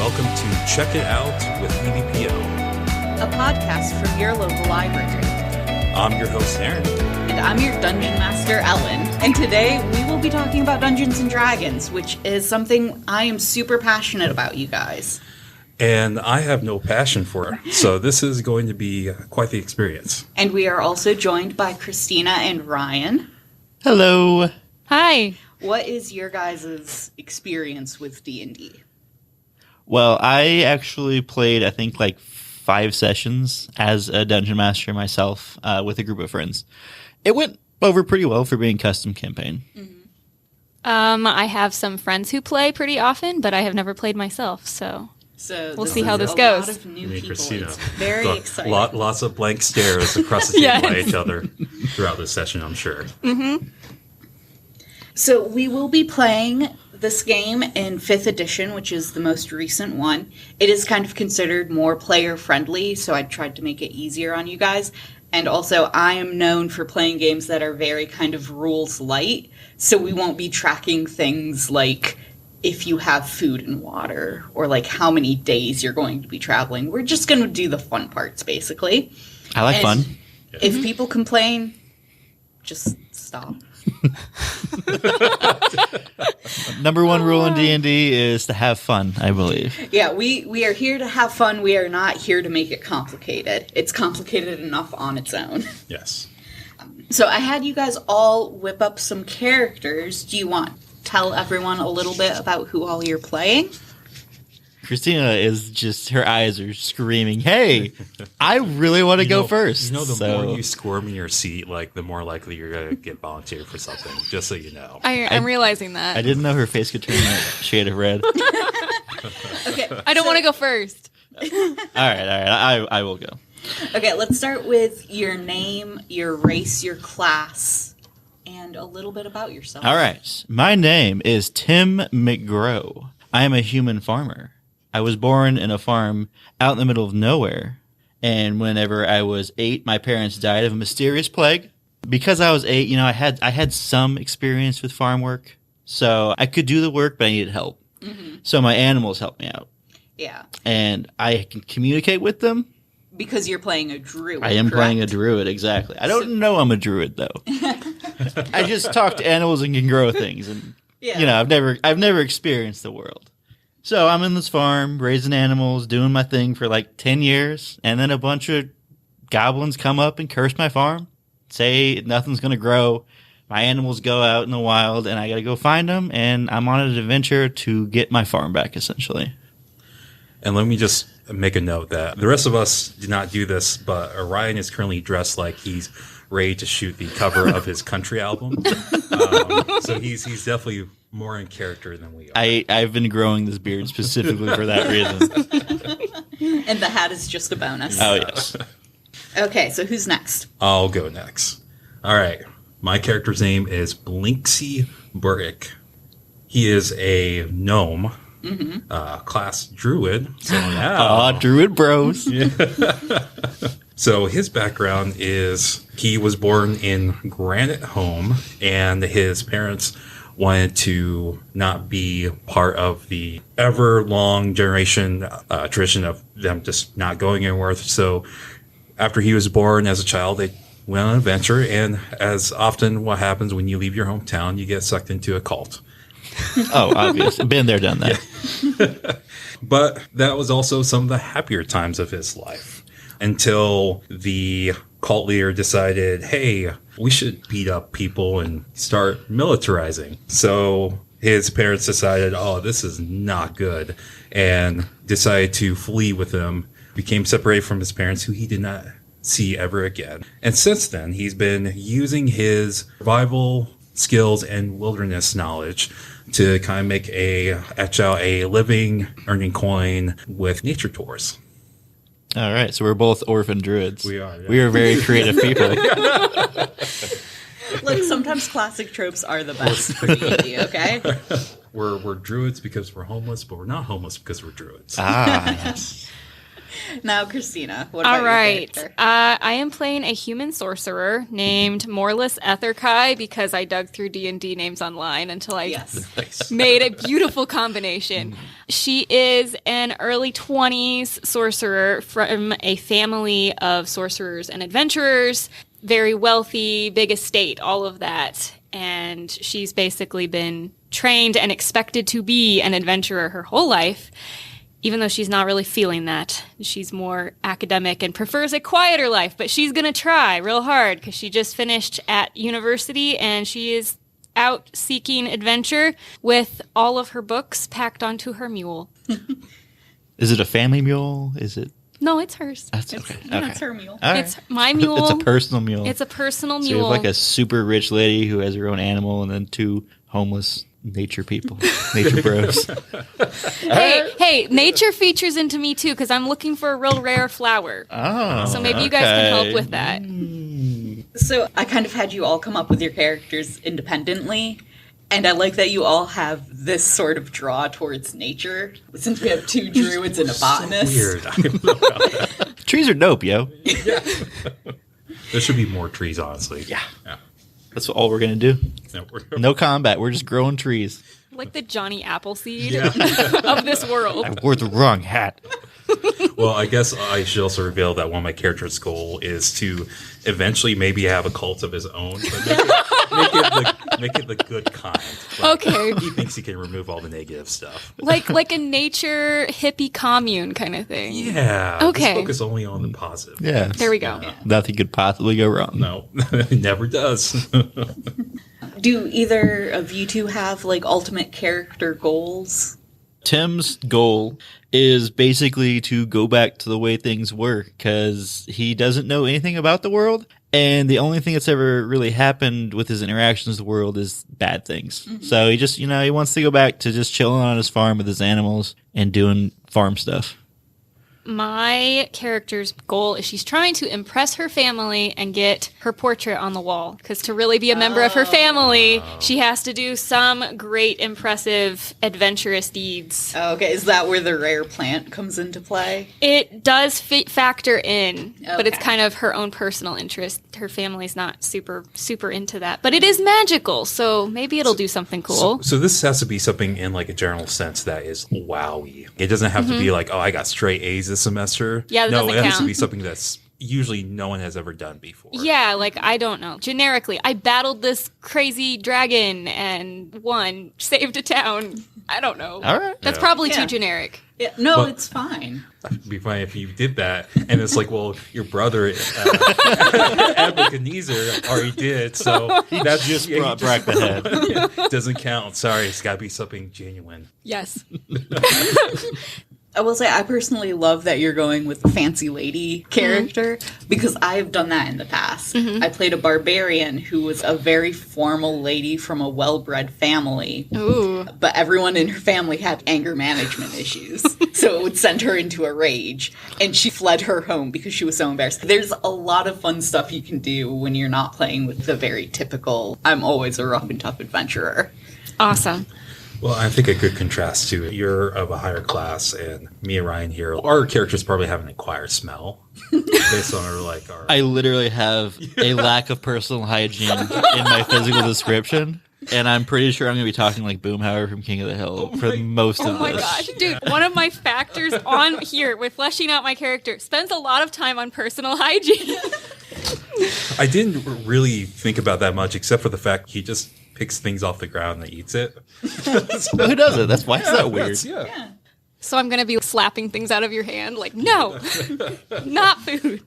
welcome to Check It Out with EVPL, a podcast from your local library. I'm your host, Aaron. And I'm your Dungeon Master, Ellen. And today we will be talking about Dungeons & Dragons, which is something I am super passionate about, you guys. And I have no passion for it, so this is going to be quite the experience. And we are also joined by Christina and Ryan. Hello. Hi. What is your guys' experience with D&D? Well, I actually played, I think, like 5 sessions as a dungeon master myself with a group of friends. It went over pretty well for being custom campaign. Mm-hmm. I have some friends who play pretty often, but I have never played myself, so we'll see how this goes. Lot of new people. Christina. It's very exciting. Lots of blank stares across the table by each other throughout this session, I'm sure. Mm-hmm. So we will be playing this game in 5th edition, which is the most recent one. It is kind of considered more player-friendly, so I tried to make it easier on you guys. And also, I am known for playing games that are very kind of rules-light, so we won't be tracking things like if you have food and water, or like how many days you're going to be traveling. We're just going to do the fun parts, basically. I like fun. If people complain, just stop. Number one rule in D&D is to have fun, I believe. Yeah, we are here to have fun. We are not here to make it complicated. It's complicated enough on its own. Yes. So I had you guys all whip up some characters. Do you want to tell everyone a little bit about who all you're playing? Christina is just, her eyes are screaming, hey, I really want to go first. You know, the more you squirm in your seat, like the more likely you're going to get volunteered for something, just so you know. I'm realizing that. I didn't know her face could turn that shade of red. Okay, I don't want to go first. All right, I will go. Okay, let's start with your name, your race, your class, and a little bit about yourself. All right, my name is Tim McGrow. I am a human farmer. I was born in a farm out in the middle of nowhere, and whenever I was 8, my parents died of a mysterious plague. Because I was 8, I had some experience with farm work, so I could do the work, but I needed help. Mm-hmm. So my animals helped me out. Yeah. And I can communicate with them. Because you're playing a druid, I am correct? playing a druid, exactly. I don't know I'm a druid, though. I just talk to animals and can grow things, and I've never experienced the world. So I'm in this farm, raising animals, doing my thing for like 10 years, and then a bunch of goblins come up and curse my farm, say nothing's going to grow. My animals go out in the wild, and I got to go find them, and I'm on an adventure to get my farm back, essentially. And let me just make a note that the rest of us did not do this, but Orion is currently dressed like he's ready to shoot the cover of his country album. So he's definitely more in character than we are. I've been growing this beard specifically for that reason. And the hat is just a bonus. Oh, yes. Okay, so who's next? I'll go next. All right. My character's name is Blinksy Burrick. He is a gnome, class druid. So now, druid bros. Yeah. So his background is he was born in Granite Home, and his parents wanted to not be part of the ever-long generation tradition of them just not going anywhere. So after he was born as a child, they went on an adventure, and as often what happens when you leave your hometown, you get sucked into a cult. Oh, obvious. Been there, done that. Yeah. But that was also some of the happier times of his life, until the cult leader decided, hey, we should beat up people and start militarizing. So his parents decided, oh, this is not good, and decided to flee with him, became separated from his parents, who he did not see ever again. And since then, he's been using his survival skills and wilderness knowledge to kind of etch out a living, earning coin with nature tours. All right, so we're both orphan druids. We are. Yeah. We are very creative people. Look, sometimes classic tropes are the best for D&D, okay? We're druids because we're homeless, but we're not homeless because we're druids. Ah, yes. Now, Christina, what about All right. your character? I am playing a human sorcerer named Morless Etherkai because I dug through D&D names online until I made a beautiful combination. She is an early 20s sorcerer from a family of sorcerers and adventurers, very wealthy, big estate, all of that. And she's basically been trained and expected to be an adventurer her whole life, even though she's not really feeling that. She's more academic and prefers a quieter life, but she's going to try real hard because she just finished at university and she is out seeking adventure with all of her books packed onto her mule. Is it a family mule? Is it? No, it's hers. That's okay. It's her mule. All right. It's my mule. It's a personal mule. It's a personal So mule. you have like a super rich lady who has her own animal and then two homeless nature people, nature bros. Hey, nature features into me too because I'm looking for a real rare flower. Oh, So maybe you guys can help with that. So I kind of had you all come up with your characters independently. And I like that you all have this sort of draw towards nature. Since we have 2 druids and a botanist. So weird. I don't know about that. Trees are dope, yo. There should be more trees, honestly. Yeah. That's all we're going to do. No combat. We're just growing trees. Like the Johnny Appleseed of this world. I wore the wrong hat. Well, I guess I should also reveal that one of my character's goal is to eventually maybe have a cult of his own, but make it the good kind. Like, Okay. He thinks he can remove all the negative stuff. Like a nature hippie commune kind of thing. Yeah. Okay. Just focus only on the positive. Yeah. There we go. Nothing could possibly go wrong. No, it never does. Do either of you two have like ultimate character goals? Tim's goal is basically to go back to the way things were because he doesn't know anything about the world. And the only thing that's ever really happened with his interactions with the world is bad things. Mm-hmm. So he just, he wants to go back to just chilling on his farm with his animals and doing farm stuff. My character's goal is she's trying to impress her family and get her portrait on the wall. Because to really be a member of her family, she has to do some great, impressive, adventurous deeds. Okay, is that where the rare plant comes into play? It does factor in, but it's Okay. kind of her own personal interest. Her family's not super into that. But it is magical, so maybe it'll do something cool. So this has to be something in like a general sense that is wowie. It doesn't have to be like, oh, I got straight A's this semester. Yeah, that no, doesn't it has to count. be something that's usually no one has ever done before. Yeah, like, I don't know. Generically, I battled this crazy dragon and won, saved a town. I don't know. All right. That's Yeah. probably Yeah. too generic. Yeah, no, But- it's fine. It'd be fine if you did that. And it's like, well, your brother, Nebuchadnezzar, already did. So that's Just brought back the head. doesn't count. Sorry, it's got to be something genuine. Yes. I will say I personally love that you're going with the fancy lady character because I've done that in the past. I played a barbarian who was a very formal lady from a well-bred family. Ooh. But everyone in her family had anger management issues. So it would send her into a rage. And she fled her home because she was so embarrassed. There's a lot of fun stuff you can do when you're not playing with the very typical, I'm always a rough and tough adventurer. Awesome. Well, I think a good contrast to it. You're of a higher class, and me and Ryan here, our characters probably have an acquired smell based on our I literally have a lack of personal hygiene in my physical description. And I'm pretty sure I'm going to be talking like Boomhauer from King of the Hill for most of Oh my this. gosh, dude, one of my factors on here with fleshing out my character spends a lot of time on personal hygiene. I didn't really think about that much, except for the fact he just picks things off the ground and eats it. Who does it? That's why it's that weird. Yeah. So I'm going to be slapping things out of your hand like, no, not food.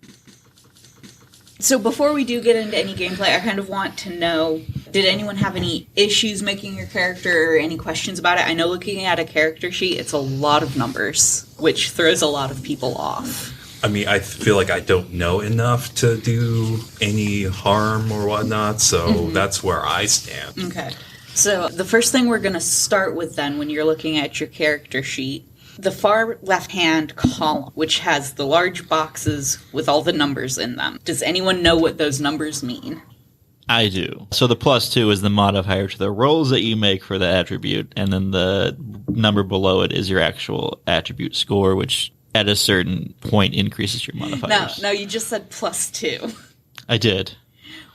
So before we do get into any gameplay, I kind of want to know, did anyone have any issues making your character or any questions about it? I know looking at a character sheet, it's a lot of numbers, which throws a lot of people off. I mean, I feel like I don't know enough to do any harm or whatnot, so that's where I stand. Okay. So the first thing we're going to start with then, when you're looking at your character sheet, the far left-hand column, which has the large boxes with all the numbers in them. Does anyone know what those numbers mean? I do. So the +2 is the modifier to the rolls that you make for the attribute, and then the number below it is your actual attribute score, which at a certain point increases your modifiers. No, you just said +2. I did.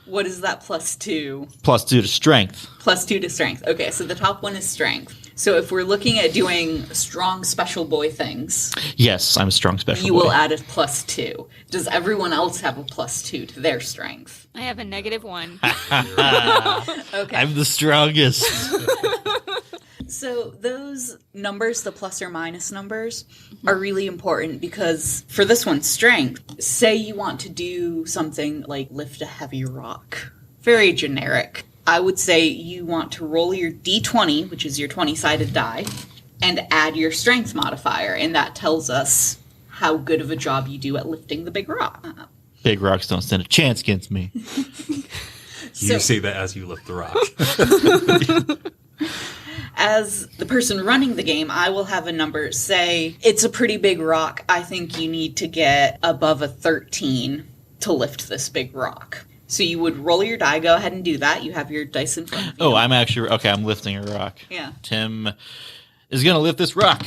What is that +2? +2 to strength. +2 to strength. Okay, so the top one is strength. So if we're looking at doing strong special boy things... Yes, I'm a strong special boy. You will add a +2. Does everyone else have a +2 to their strength? I have a -1. Okay. I'm the strongest. So those numbers, the plus or minus numbers, are really important because for this one, strength, say you want to do something like lift a heavy rock. Very generic. I would say you want to roll your d20, which is your 20-sided die, and add your strength modifier, and that tells us how good of a job you do at lifting the big rock. Big rocks don't stand a chance against me. You say that as you lift the rock. As the person running the game, I will have a number. Say, it's a pretty big rock. I think you need to get above a 13 to lift this big rock. So you would roll your die. Go ahead and do that. You have your dice in front of you. Oh, I'm actually... Okay, I'm lifting a rock. Yeah. Tim is going to lift this rock.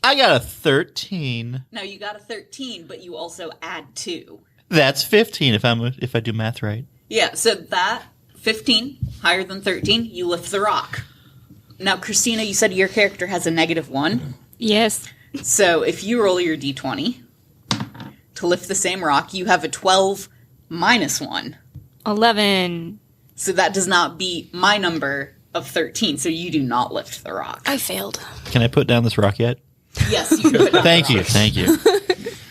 I got a 13. No, you got a 13, but you also add 2. That's 15 if I do math right. Yeah, so that 15, higher than 13, you lift the rock. Now, Christina, you said your character has a -1. Yes. So if you roll your d20 to lift the same rock, you have a 12 minus 1. 11. So that does not beat my number of 13, so you do not lift the rock. I failed. Can I put down this rock yet? Yes, you can put down Thank the you, rock. thank you.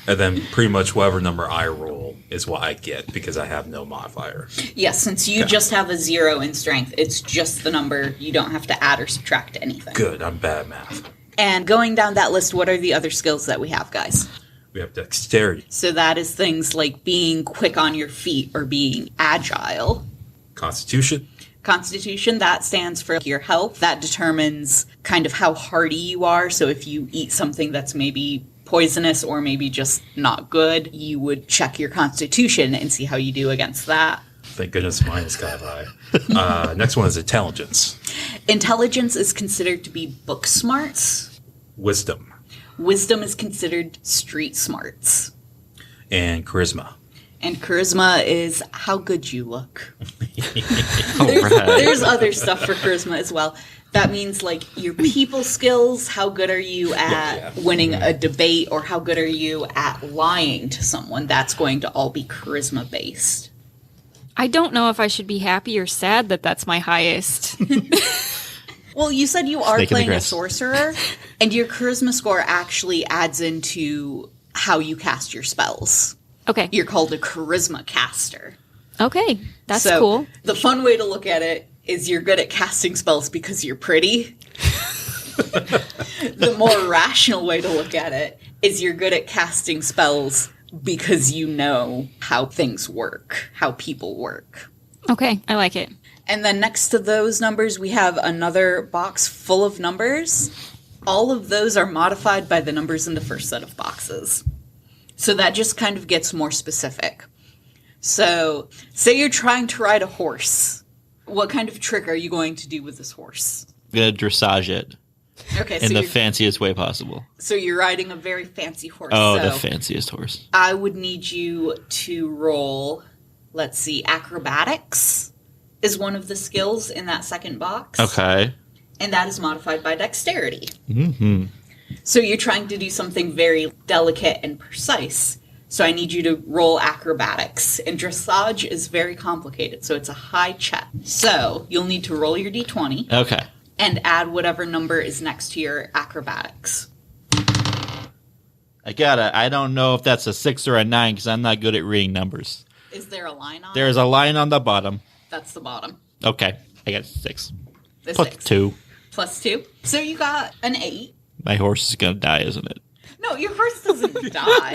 And then pretty much whatever number I roll is what I get because I have no modifier. Yes, since you just have a 0 in strength, it's just the number. You don't have to add or subtract anything. Good, I'm bad at math. And going down that list, what are the other skills that we have, guys? We have dexterity, So that is things like being quick on your feet or being agile. constitution, Constitution, that stands for your health. That determines kind of how hardy you are. So if you eat something that's maybe poisonous or maybe just not good, you would check your constitution and see how you do against that. thank goodness mine is kind of high. Next one is intelligence, Intelligence is considered to be book smarts. wisdom, Wisdom is considered street smarts. and charisma. And charisma is how good you look. All right. There's other stuff for charisma as well. That means like your people skills, how good are you at winning a debate, or how good are you at lying to someone. That's going to all be charisma based. I don't know if I should be happy or sad that that's my highest. Well, you said you are Snake in the playing a grass. sorcerer, and your charisma score actually adds into how you cast your spells. Okay. You're called a charisma caster. Okay. That's So, cool. The fun way to look at it is you're good at casting spells because you're pretty. The more rational way to look at it is you're good at casting spells because you know how things work, how people work. Okay. I like it. And then next to those numbers, we have another box full of numbers. All of those are modified by the numbers in the first set of boxes. So that just kind of gets more specific. So, say you're trying to ride a horse. What kind of trick are you going to do with this horse? I'm going to dressage it Okay, in the fanciest way possible. so you're riding a very fancy horse. Oh, so the fanciest horse. I would need you to roll, let's see, acrobatics is one of the skills in that second box. Okay. And that is modified by dexterity. Mm-hmm. So you're trying to do something very delicate and precise. So I need you to roll acrobatics. And dressage is very complicated, so it's a high check. So you'll need to roll your d20 Okay. and add whatever number is next to your acrobatics. I don't know if that's a 6 or a 9 because I'm not good at reading numbers. Is there a line on it? There's a line on the bottom. That's the bottom. Okay. I got 6. The Plus 6. 2. Plus 2. So you got an 8. My horse is going to die, isn't it? No, your horse doesn't die.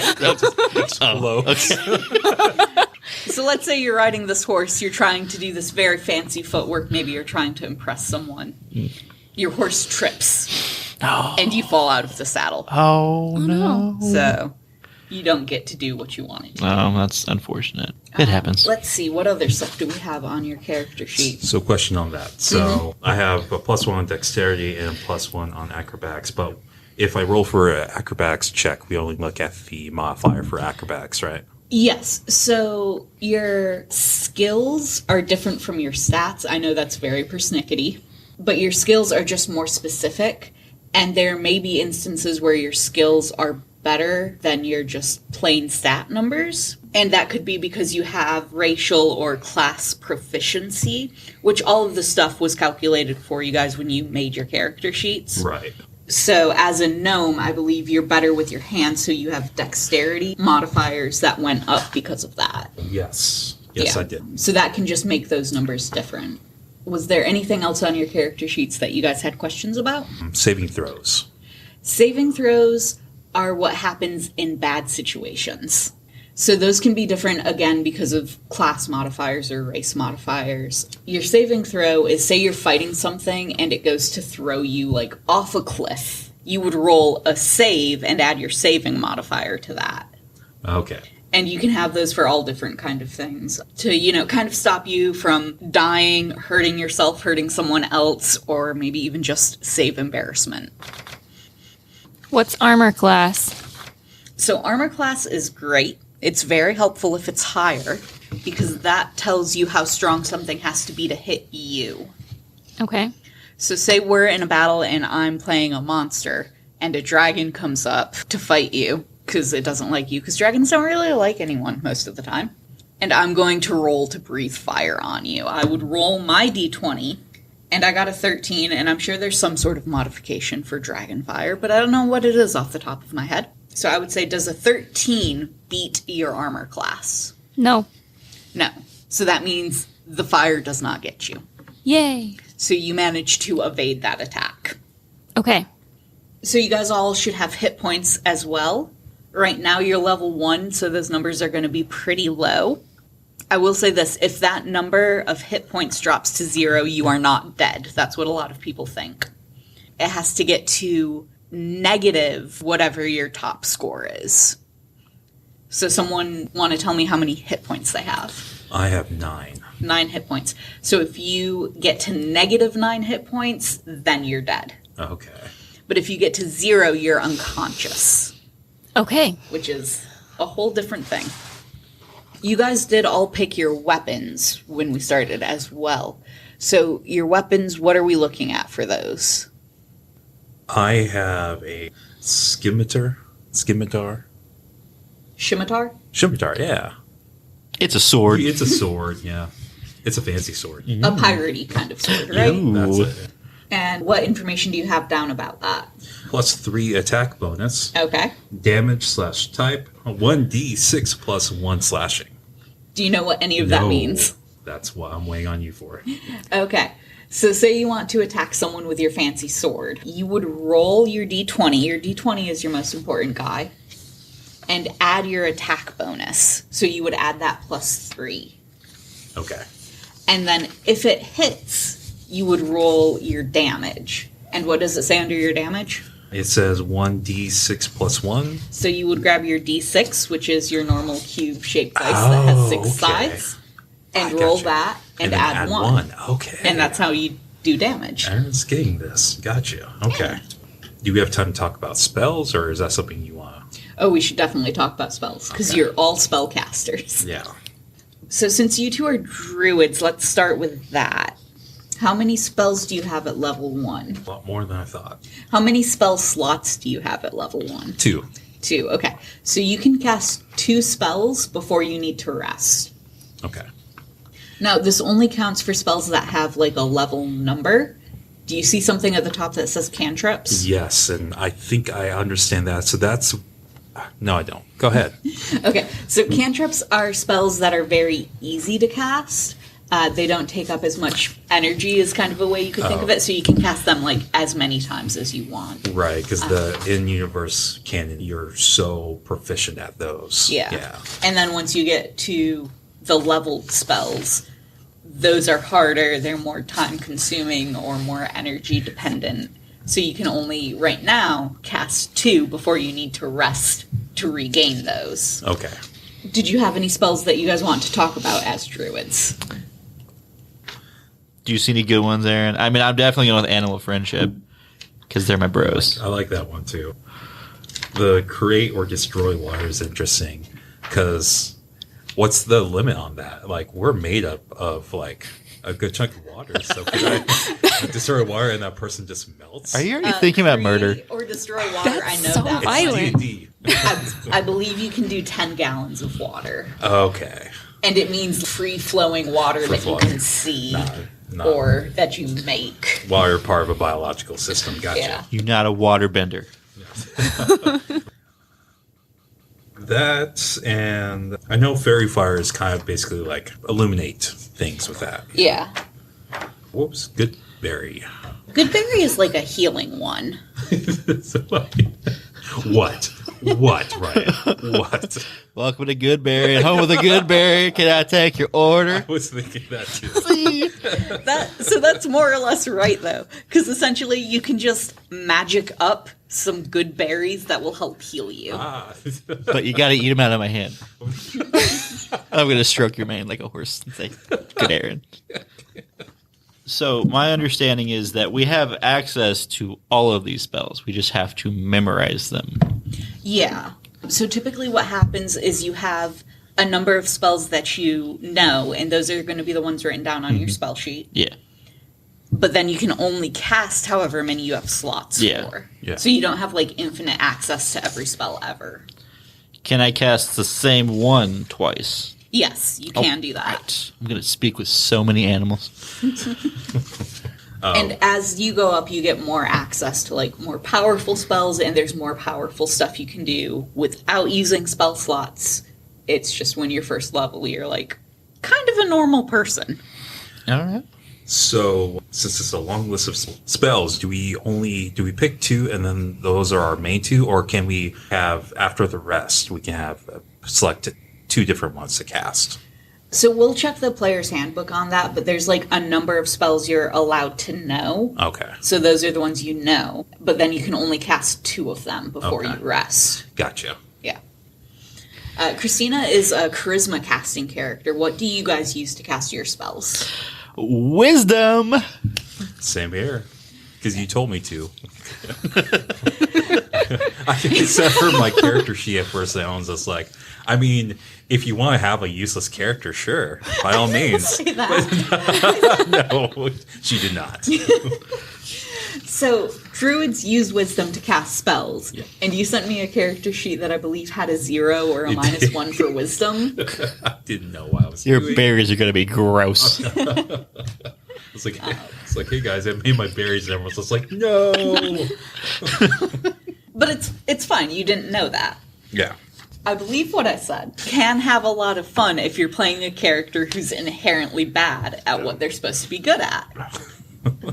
Hello. Okay. So let's say you're riding this horse, you're trying to do this very fancy footwork, maybe you're trying to impress someone. Your horse trips, and you fall out of the saddle. Oh, no. So you don't get to do what you wanted to. Oh, that's unfortunate. It happens. Let's see, what other stuff do we have on your character sheet? So question on that. So I have a +1 on dexterity and a +1 on acrobatics, but if I roll for an acrobatics check, we only look at the modifier for acrobatics, right? Yes. So your skills are different from your stats. I know that's very persnickety, but your skills are just more specific. And there may be instances where your skills are better than your just plain stat numbers. And that could be because you have racial or class proficiency, which all of the stuff was calculated for you guys when you made your character sheets. Right. So as a gnome, I believe you're better with your hands, so you have dexterity modifiers that went up because of that. Yes. Yes, Yeah. I did. So that can just make those numbers different. Was there anything else on your character sheets that you guys had questions about? Saving throws. Saving throws are what happens in bad situations. So those can be different, again, because of class modifiers or race modifiers. Your saving throw is, say you're fighting something and it goes to throw you, like, off a cliff. You would roll a save and add your saving modifier to that. Okay. And you can have those for all different kind of things to, kind of stop you from dying, hurting yourself, hurting someone else, or maybe even just save embarrassment. What's armor class? So armor class is great. It's very helpful if it's higher, because that tells you how strong something has to be to hit you. Okay. So say we're in a battle and I'm playing a monster, and a dragon comes up to fight you, because it doesn't like you, because dragons don't really like anyone most of the time. And I'm going to roll to breathe fire on you. I would roll my d20, and I got a 13, and I'm sure there's some sort of modification for dragon fire, but I don't know what it is off the top of my head. So I would say, does a 13 beat your armor class? No. No. So that means the fire does not get you. Yay. So you manage to evade that attack. Okay. So you guys all should have hit points as well. Right now you're level 1, so those numbers are going to be pretty low. I will say this, if that number of hit points drops to 0, you are not dead. That's what a lot of people think. It has to get to negative whatever your top score is. So someone want to tell me how many hit points they have? I have 9. 9 hit points. So if you get to negative 9 hit points, then you're dead. Okay. But if you get to 0, you're unconscious. Okay. Which is a whole different thing. You guys did all pick your weapons when we started as well. So your weapons, what are we looking at for those? I have a scimitar. Scimitar? Scimitar, yeah. It's a sword. It's a sword, yeah. It's a fancy sword. A piratey kind of sword, right? That's it. And what information do you have down about that? Plus 3 attack bonus. Okay. Damage/type. 1d6 plus 1 slashing. Do you know what any of that means? That's what I'm waiting on you for. Okay. So say you want to attack someone with your fancy sword. You would roll your d20. Your d20 is your most important guy. And add your attack bonus. So you would add that plus 3. Okay. And then if it hits, you would roll your damage. And what does it say under your damage? It says 1d6 plus 1. So you would grab your d6, which is your normal cube-shaped dice that has 6 sides, and roll that, and then add 1. Okay. And that's how you do damage. Aaron's getting this. Gotcha. Okay. Do we have time to talk about spells, or is that something you want? Oh, we should definitely talk about spells, because you're all spellcasters. Yeah. So since you two are druids, let's start with that. How many spells do you have at level 1? A lot more than I thought. How many spell slots do you have at level 1? 2. 2, okay. So you can cast 2 spells before you need to rest. Okay. Now, this only counts for spells that have, like, a level number. Do you see something at the top that says cantrips? Yes, and I think I understand that. So that's... No, I don't. Go ahead. Okay, so cantrips are spells that are very easy to cast. They don't take up as much energy is kind of a way you could think of it, so you can cast them, like, as many times as you want. Right, because the in-universe canon, you're so proficient at those. Yeah. And then once you get to the leveled spells, those are harder, they're more time-consuming or more energy-dependent. So you can only, right now, cast 2 before you need to rest to regain those. Okay. Did you have any spells that you guys want to talk about as druids? Do you see any good ones, Aaron? I mean, I'm definitely going with Animal Friendship. because they're my bros. I like that one too. The create or destroy water is interesting because what's the limit on that? Like, we're made up of like a good chunk of water, so could I destroy water and that person just melts? Are you already thinking about murder? Or destroy water, That's I know so that. violent. D&D. I believe you can do 10 gallons of water. Okay. And it means free-flowing water that you can see or that you make. Water part of a biological system. Gotcha. Yeah. You're not a water bender. That, and I know fairy fire is kind of basically like illuminate things with that. Yeah. Whoops. Good berry. Good berry is like a healing one. So, what? What, Ryan? What? Welcome to Goodberry. Home with a Goodberry. Can I take your order? I was thinking that too. So that's more or less right, though. Because essentially you can just magic up some good berries that will help heal you. But you got to eat them out of my hand. I'm going to stroke your mane like a horse and say, good Aaron. So my understanding is that we have access to all of these spells. We just have to memorize them. Yeah. So typically what happens is you have a number of spells that you know, and those are going to be the ones written down on your spell sheet. Yeah. But then you can only cast however many you have slots for. Yeah. So you don't have like infinite access to every spell ever. Can I cast the same one twice? Yes, you can do that. Right. I'm going to speak with so many animals. And as you go up, you get more access to like more powerful spells, and there's more powerful stuff you can do without using spell slots. It's just when you're first level, you're like kind of a normal person. All right. So, since it's a long list of spells, do we pick 2 and then those are our main 2, or can we have after the rest we can have select 2 different ones to cast? So we'll check the player's handbook on that, but there's like a number of spells you're allowed to know. Okay. So those are the ones you know, but then you can only cast 2 of them before you rest. Gotcha. Yeah. Christina is a charisma casting character. What do you guys use to cast your spells? Wisdom. Same here. Because you told me to. Except for my character sheet at first, I was just like, I mean, if you want to have a useless character, sure, by all means. Say that. No, she did not. So, druids use wisdom to cast spells, Yeah. and you sent me a character sheet that I believe had a 0 or a -1 for wisdom. I didn't know what I was Your doing. berries are going to be gross. It's like, hey guys, I made my berries, and everyone's just like, no. But it's fine. You didn't know that. Yeah. I believe what I said. Can have a lot of fun if you're playing a character who's inherently bad at what they're supposed to be good at.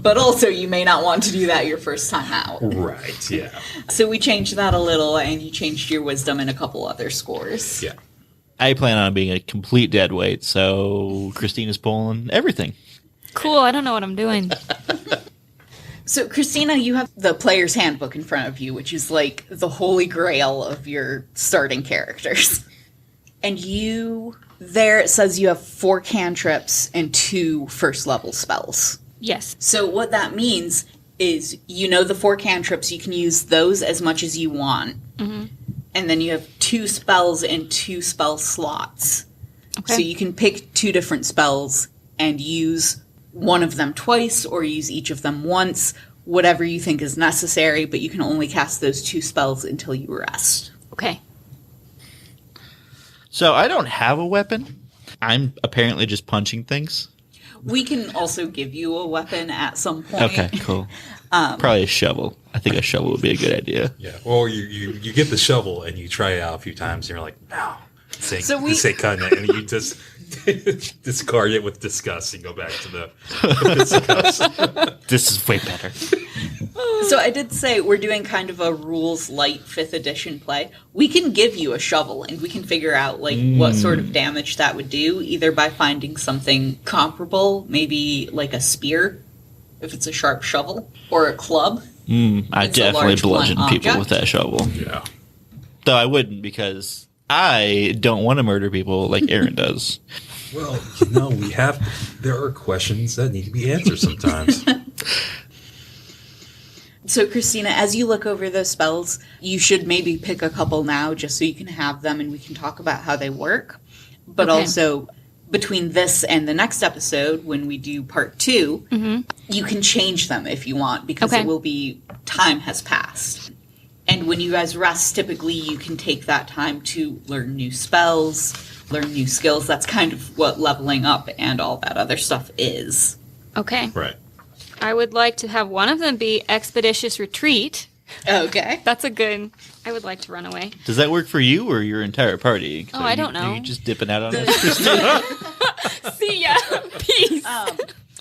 But also, you may not want to do that your first time out. Right, yeah. So we changed that a little, and you changed your wisdom and a couple other scores. Yeah. I plan on being a complete deadweight, so Christina's pulling everything. Cool, I don't know what I'm doing. So, Christina, you have the player's handbook in front of you, which is like the holy grail of your starting characters. And there it says you have 4 cantrips and 2 first level spells. Yes. So what that means is you know the 4 cantrips, you can use those as much as you want. Mm-hmm. And then you have 2 spells and 2 spell slots. Okay. So you can pick 2 different spells and use one of them twice or use each of them once, whatever you think is necessary, but you can only cast those 2 spells until you rest. Okay. So I don't have a weapon. I'm apparently just punching things. We can also give you a weapon at some point. Okay, cool. Probably a shovel. I think a shovel would be a good idea. Yeah. Well, you get the shovel and you try it out a few times and you're like, no. This ain't cutting it. And you just discard it with disgust and go back to the disgust. This is way better. So I did say we're doing kind of a rules light 5th edition play. We can give you a shovel and we can figure out like what sort of damage that would do, either by finding something comparable, maybe like a spear, if it's a sharp shovel, or a club. I definitely bludgeon people with that shovel. Yeah. Though I wouldn't, because I don't want to murder people like Aaron does. Well, there are questions that need to be answered sometimes. So, Christina, as you look over those spells, you should maybe pick a couple now just so you can have them and we can talk about how they work. But also, between this and the next episode, when we do part 2, you can change them if you want because it will be time has passed. And when you guys rest, typically you can take that time to learn new spells, learn new skills. That's kind of what leveling up and all that other stuff is. Okay. Right. I would like to have one of them be Expeditious Retreat. Okay. That's a good... I would like to run away. Does that work for you or your entire party? Oh, I don't know. Are you just dipping out on us? See ya. Peace.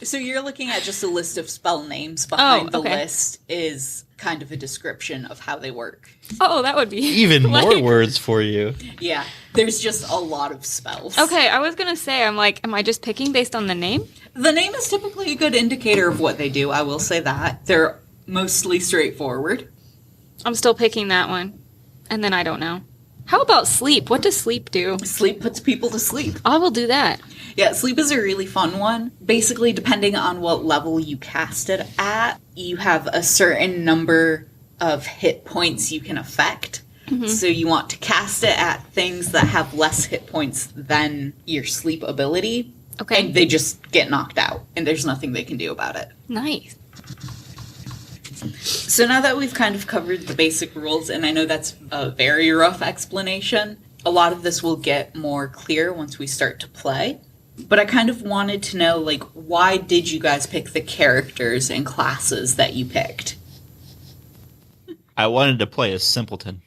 So you're looking at just a list of spell names. Behind the okay. list is kind of a description of how they work. Oh, that would be... Even more words for you. Yeah. There's just a lot of spells. Okay, I was going to say, I'm like, am I just picking based on the name? The name is typically a good indicator of what they do, I will say that. They're mostly straightforward. I'm still picking that one. And then I don't know. How about sleep? What does sleep do? Sleep puts people to sleep. I will do that. Yeah, sleep is a really fun one. Basically, depending on what level you cast it at, you have a certain number of hit points you can affect. So you want to cast it at things that have less hit points than your sleep ability. Okay. And they just get knocked out, and there's nothing they can do about it. Nice. So now that we've kind of covered the basic rules, and I know that's a very rough explanation, a lot of this will get more clear once we start to play. But I kind of wanted to know, like, why did you guys pick the characters and classes that you picked? I wanted to play as Simpleton.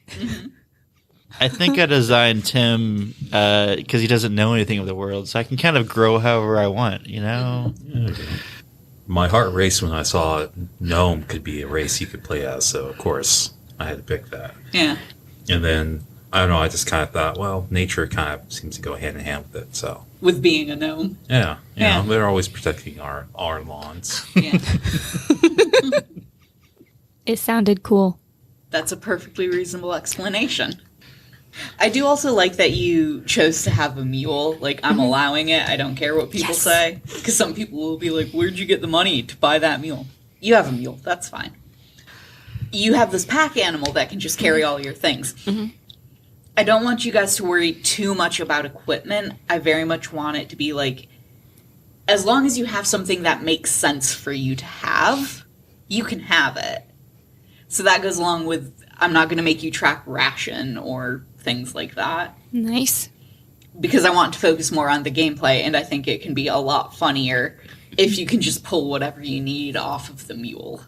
I think I designed Tim because he doesn't know anything of the world, so I can kind of grow however I want, you know? My heart raced when I saw Gnome could be a race you could play as, so of course I had to pick that. Yeah. And then, I don't know, I just kind of thought, well, nature kind of seems to go hand in hand with it, so. With being a gnome. Yeah, you know, they're always protecting our lawns. Yeah. It sounded cool. That's a perfectly reasonable explanation. I do also like that you chose to have a mule. Like, I'm allowing it. I don't care what people say. Because some people will be like, where'd you get the money to buy that mule? You have a mule. That's fine. You have this pack animal that can just carry all your things. I don't want you guys to worry too much about equipment. I very much want it to be like, as long as you have something that makes sense for you to have, you can have it. So that goes along with, I'm not going to make you track ration or things like that. Nice. Because I want to focus more on the gameplay, and I think it can be a lot funnier if you can just pull whatever you need off of the mule.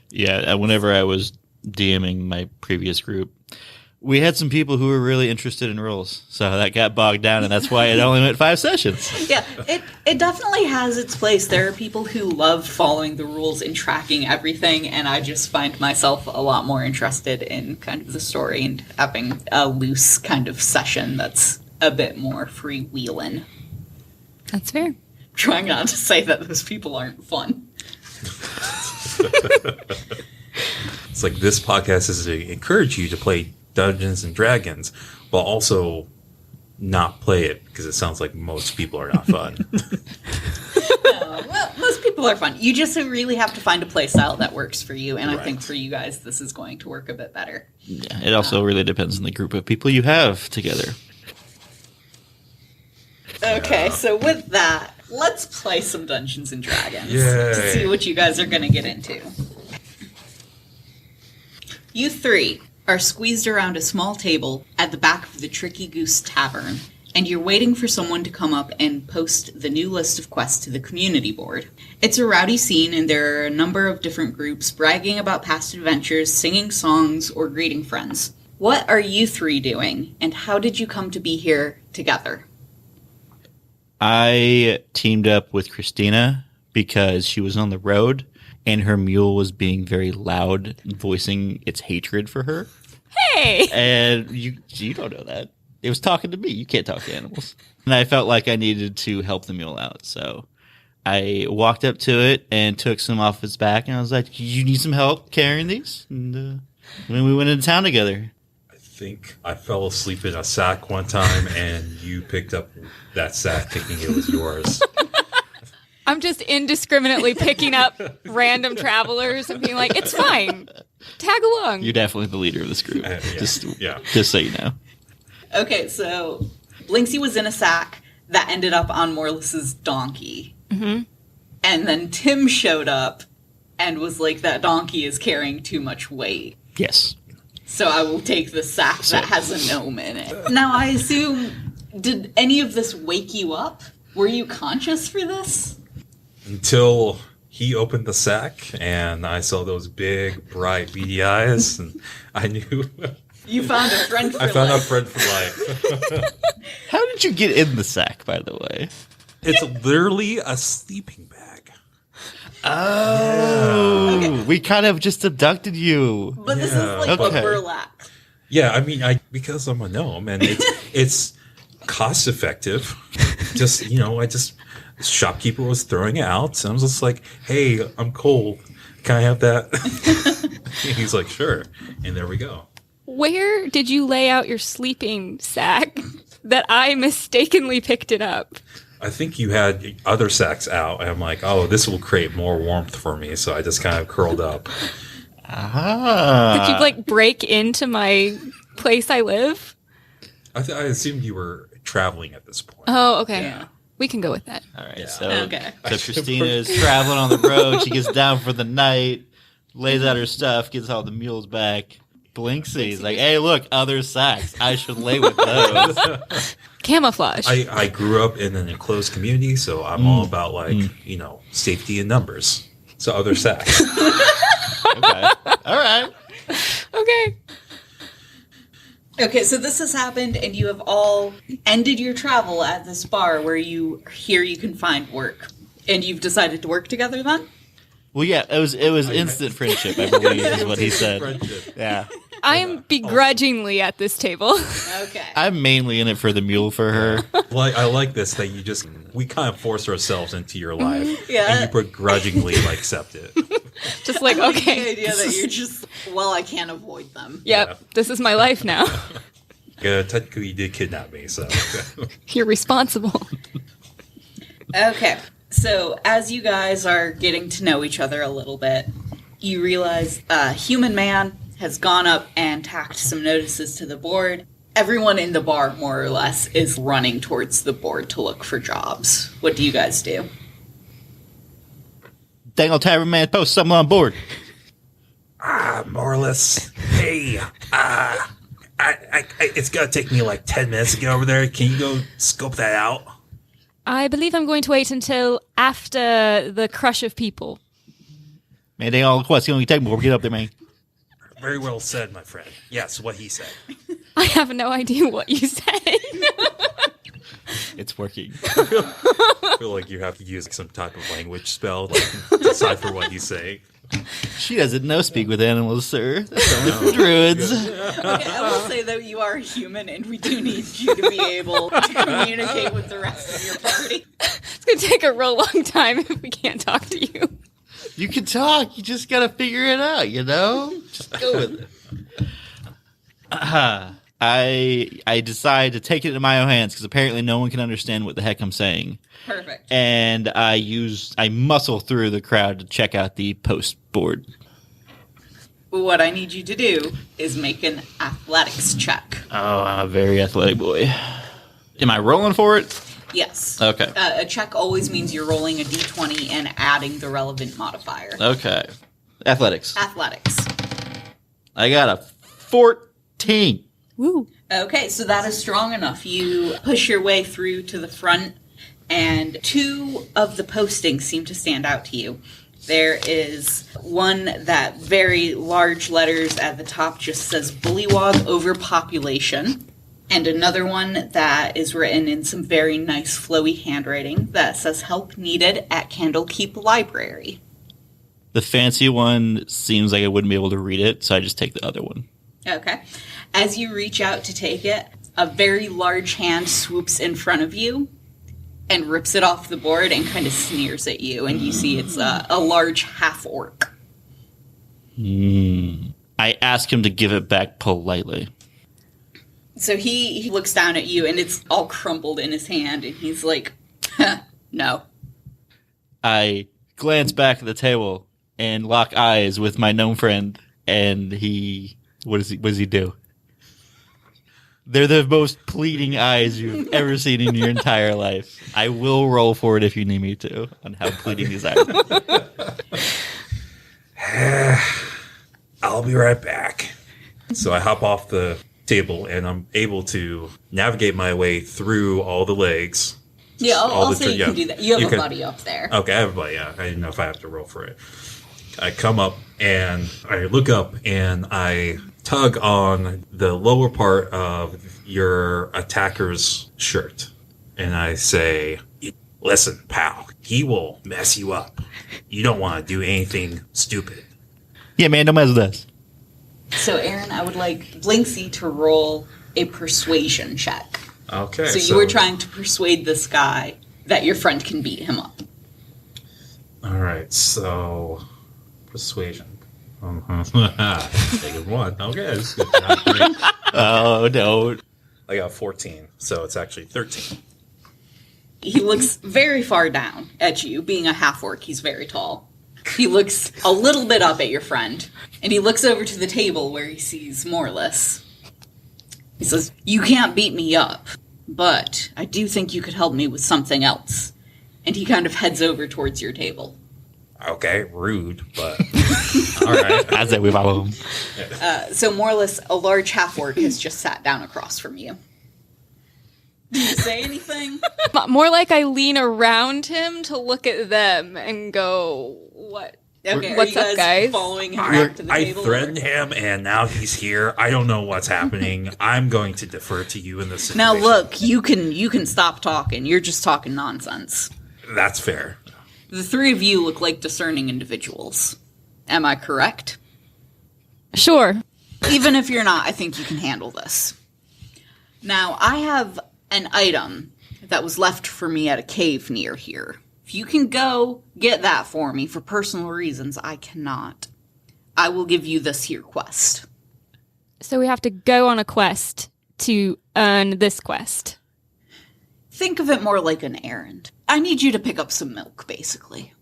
Yeah, whenever I was DMing my previous group, we had some people who were really interested in rules, so that got bogged down, and that's why it only went 5 sessions. Yeah, it definitely has its place. There are people who love following the rules and tracking everything, and I just find myself a lot more interested in kind of the story and having a loose kind of session that's a bit more freewheeling. That's fair. Trying not to say that those people aren't fun. It's like this podcast is to encourage you to play Dungeons and Dragons, but also not play it because it sounds like most people are not fun. Well, most people are fun. You just really have to find a play style that works for you, and I think for you guys, this is going to work a bit better. Yeah, it also really depends on the group of people you have together. Okay, so with that, let's play some Dungeons and Dragons Yay. to see what you guys are going to get into. You three are squeezed around a small table at the back of the Tricky Goose Tavern, and you're waiting for someone to come up and post the new list of quests to the community board. It's a rowdy scene, and there are a number of different groups bragging about past adventures, singing songs, or greeting friends. What are you three doing, and how did you come to be here together? I teamed up with Christina because she was on the road, and her mule was being very loud, voicing its hatred for her. Hey! And you don't know that. It was talking to me. You can't talk to animals. And I felt like I needed to help the mule out. So I walked up to it and took some off its back. And I was like, you need some help carrying these? And then we went into town together. I think I fell asleep in a sack one time, and you picked up that sack thinking it was yours. I'm just indiscriminately picking up random travelers and being like, it's fine. Tag along. You're definitely the leader of this group. Just so you know. Okay, so Blinksy was in a sack that ended up on Morlis's donkey. Mm-hmm. And then Tim showed up and was like, that donkey is carrying too much weight. Yes. So I will take the sack that has a gnome in it. Now, I assume, did any of this wake you up? Were you conscious for this? Until he opened the sack and I saw those big, bright, beady eyes, and I knew. You found a friend for life. I found a friend for life. How did you get in the sack, by the way? It's literally a sleeping bag. Oh, Okay. We kind of just abducted you. But this is like Okay. a burlap. Yeah, I mean, because I'm a gnome and it's cost effective. Shopkeeper was throwing it out, and I was just like, "Hey, I'm cold. Can I have that?" He's like, "Sure," and there we go. Where did you lay out your sleeping sack that I mistakenly picked it up? I think you had other sacks out, and I'm like, "Oh, this will create more warmth for me," so I just kind of curled up. Ah. Did you like break into my place I live? I assumed you were traveling at this point. Oh, okay. Yeah. We can go with that. All right, Yeah. so Okay. Christina is traveling on the road. She gets down for the night, lays out her stuff, gets all the mules back. Blinksy's like, hey, look, other sacks. I should lay with those. Camouflage. I grew up in an enclosed community, so I'm all about safety in numbers. So other sacks. Okay. All right. Okay. Okay, so this has happened, and you have all ended your travel at this bar where you can find work. And you've decided to work together then? Well, yeah, it was instant friendship, I believe, is what he said. Friendship. Yeah. I am begrudgingly at this table. Okay. I'm mainly in it for the mule for her. Well, I like this that we kind of force ourselves into your life, Yeah. and you begrudgingly accept it. Just like, The okay. idea that you're just, I can't avoid them. Yep, Yeah. this is my life now. Technically, you did kidnap me, so You're responsible. Okay, so as you guys are getting to know each other a little bit, you realize Human Man has gone up and tacked some notices to the board. Everyone in the bar, more or less, is running towards the board to look for jobs. What do you guys do? Dang old Tavern man, post something on board. more or less. Hey, it's gonna take me like 10 minutes to get over there. Can you go scope that out? I believe I'm going to wait until after the crush of people. Man, they all request. It's going to take more to get up there, man. Very well said, my friend. Yes, what he said. I have no idea what you said. It's working. I feel like you have to use some type of language spell to decipher what you say. She doesn't know speak with animals, sir. That's only for druids. Okay, I will say, though, you are a human, and we do need you to be able to communicate with the rest of your party. It's going to take a real long time if we can't talk to you. You can talk. You just got to figure it out, you know? Just go with it. I decide to take it into my own hands because apparently no one can understand what the heck I'm saying. Perfect. And I muscle through the crowd to check out the post board. What I need you to do is make an athletics check. Oh, I'm a very athletic boy. Am I rolling for it? Yes. Okay. A check always means you're rolling a d20 and adding the relevant modifier. Okay. Athletics. Athletics. I got a 14. Woo. Okay, so that is strong enough. You push your way through to the front, and two of the postings seem to stand out to you. There is one that very large letters at the top just says Bullywog Overpopulation, and another one that is written in some very nice flowy handwriting that says Help Needed at Candlekeep Library. The fancy one seems like I wouldn't be able to read it, so I just take the other one. Okay. As you reach out to take it, a very large hand swoops in front of you and rips it off the board and kind of sneers at you, and you see it's a large half-orc. I ask him to give it back politely. So he looks down at you, and it's all crumpled in his hand, and he's like, no. I glance back at the table and lock eyes with my gnome friend, and what does he do? They're the most pleading eyes you've ever seen in your entire life. I will roll for it if you need me to on how pleading these eyes are. I'll be right back. So I hop off the table and I'm able to navigate my way through all the legs. Yeah, I'll say you can do that. You have a buddy up there. Okay, I have a buddy, yeah. I didn't know if I have to roll for it. I come up and I look up and I tug on the lower part of your attacker's shirt. And I say, listen, pal, he will mess you up. You don't want to do anything stupid. Yeah, man, don't mess with us. So, Aaron, I would like Blinksy to roll a persuasion check. Okay. So you were trying to persuade this guy that your friend can beat him up. All right, so persuasion. Take one. Okay, that's good. Oh, don't. I got 14, so it's actually 13. He looks very far down at you. Being a half-orc, he's very tall. He looks a little bit up at your friend, and he looks over to the table where he sees Morless. He says, you can't beat me up, but I do think you could help me with something else. And he kind of heads over towards your table. Okay, rude, but all right. I say we follow him. So Morless, a large half-orc, has just sat down across from you. Do you say anything? More like I lean around him to look at them and go, what? Okay, what's up, guys? Following him back to the I table? threatened him, and now he's here. I don't know what's happening. I'm going to defer to you in this situation. Now look, you can stop talking. You're just talking nonsense. That's fair. The three of you look like discerning individuals. Am I correct? Sure. Even if you're not, I think you can handle this. Now, I have an item that was left for me at a cave near here. If you can go get that for me for personal reasons, I cannot. I will give you this here quest. So we have to go on a quest to earn this quest. Think of it more like an errand. I need you to pick up some milk, basically.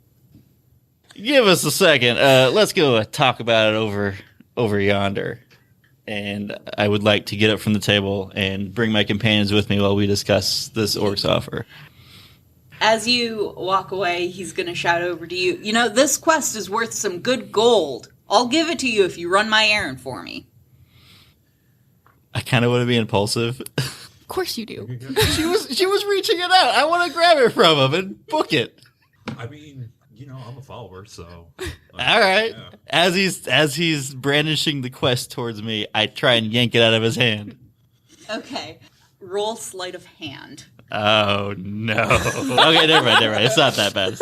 Give us a second. Let's go talk about it over yonder. And I would like to get up from the table and bring my companions with me while we discuss this orc's offer. As you walk away, he's going to shout over to you, you know, this quest is worth some good gold. I'll give it to you if you run my errand for me. I kind of want to be impulsive. Of course you do. She was reaching it out. I want to grab it from him and book it. I mean, you know, I'm a follower, so. All right. Yeah. As he's brandishing the quest towards me, I try and yank it out of his hand. Okay. Roll sleight of hand. Oh, no. Okay, never mind. It's not that bad.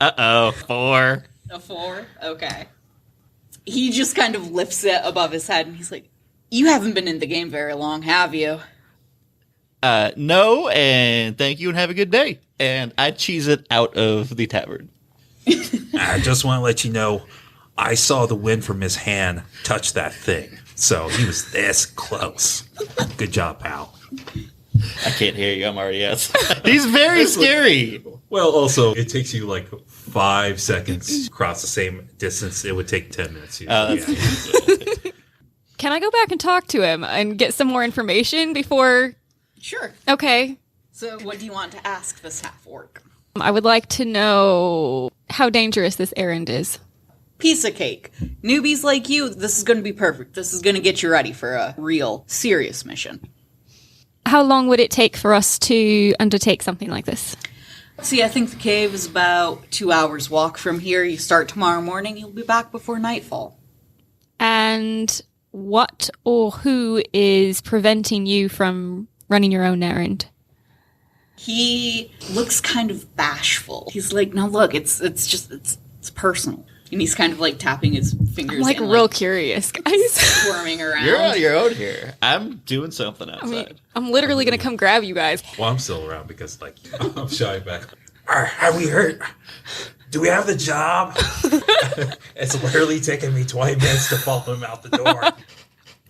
Uh-oh. 4. A 4? Okay. He just kind of lifts it above his head, and he's like, you haven't been in the game very long, have you? No, and thank you and have a good day. And I cheese it out of the tavern. I just want to let you know, I saw the wind from his hand touch that thing. So he was this close. Good job, pal. I can't hear you. I'm already outside. He's very scary. Well, also, it takes you like 5 seconds to cross the same distance. It would take 10 minutes. Can I go back and talk to him and get some more information before? Sure. Okay. So what do you want to ask this half-orc? I would like to know how dangerous this errand is. Piece of cake. Newbies like you, this is going to be perfect. This is going to get you ready for a real, serious mission. How long would it take for us to undertake something like this? See, I think the cave is about 2 hours walk from here. You start tomorrow morning, you'll be back before nightfall. And what or who is preventing you from running your own errand? He looks kind of bashful. He's like, no, look, it's personal. And he's kind of like tapping his fingers. I'm like and, real curious, guys. Squirming around. You're on your own here. I'm doing something outside. I mean, I'm literally going to come grab you guys. Well, I'm still around because, like, I'm shy back. Have we heard? Do we have the job? It's literally taken me 20 minutes to follow him out the door.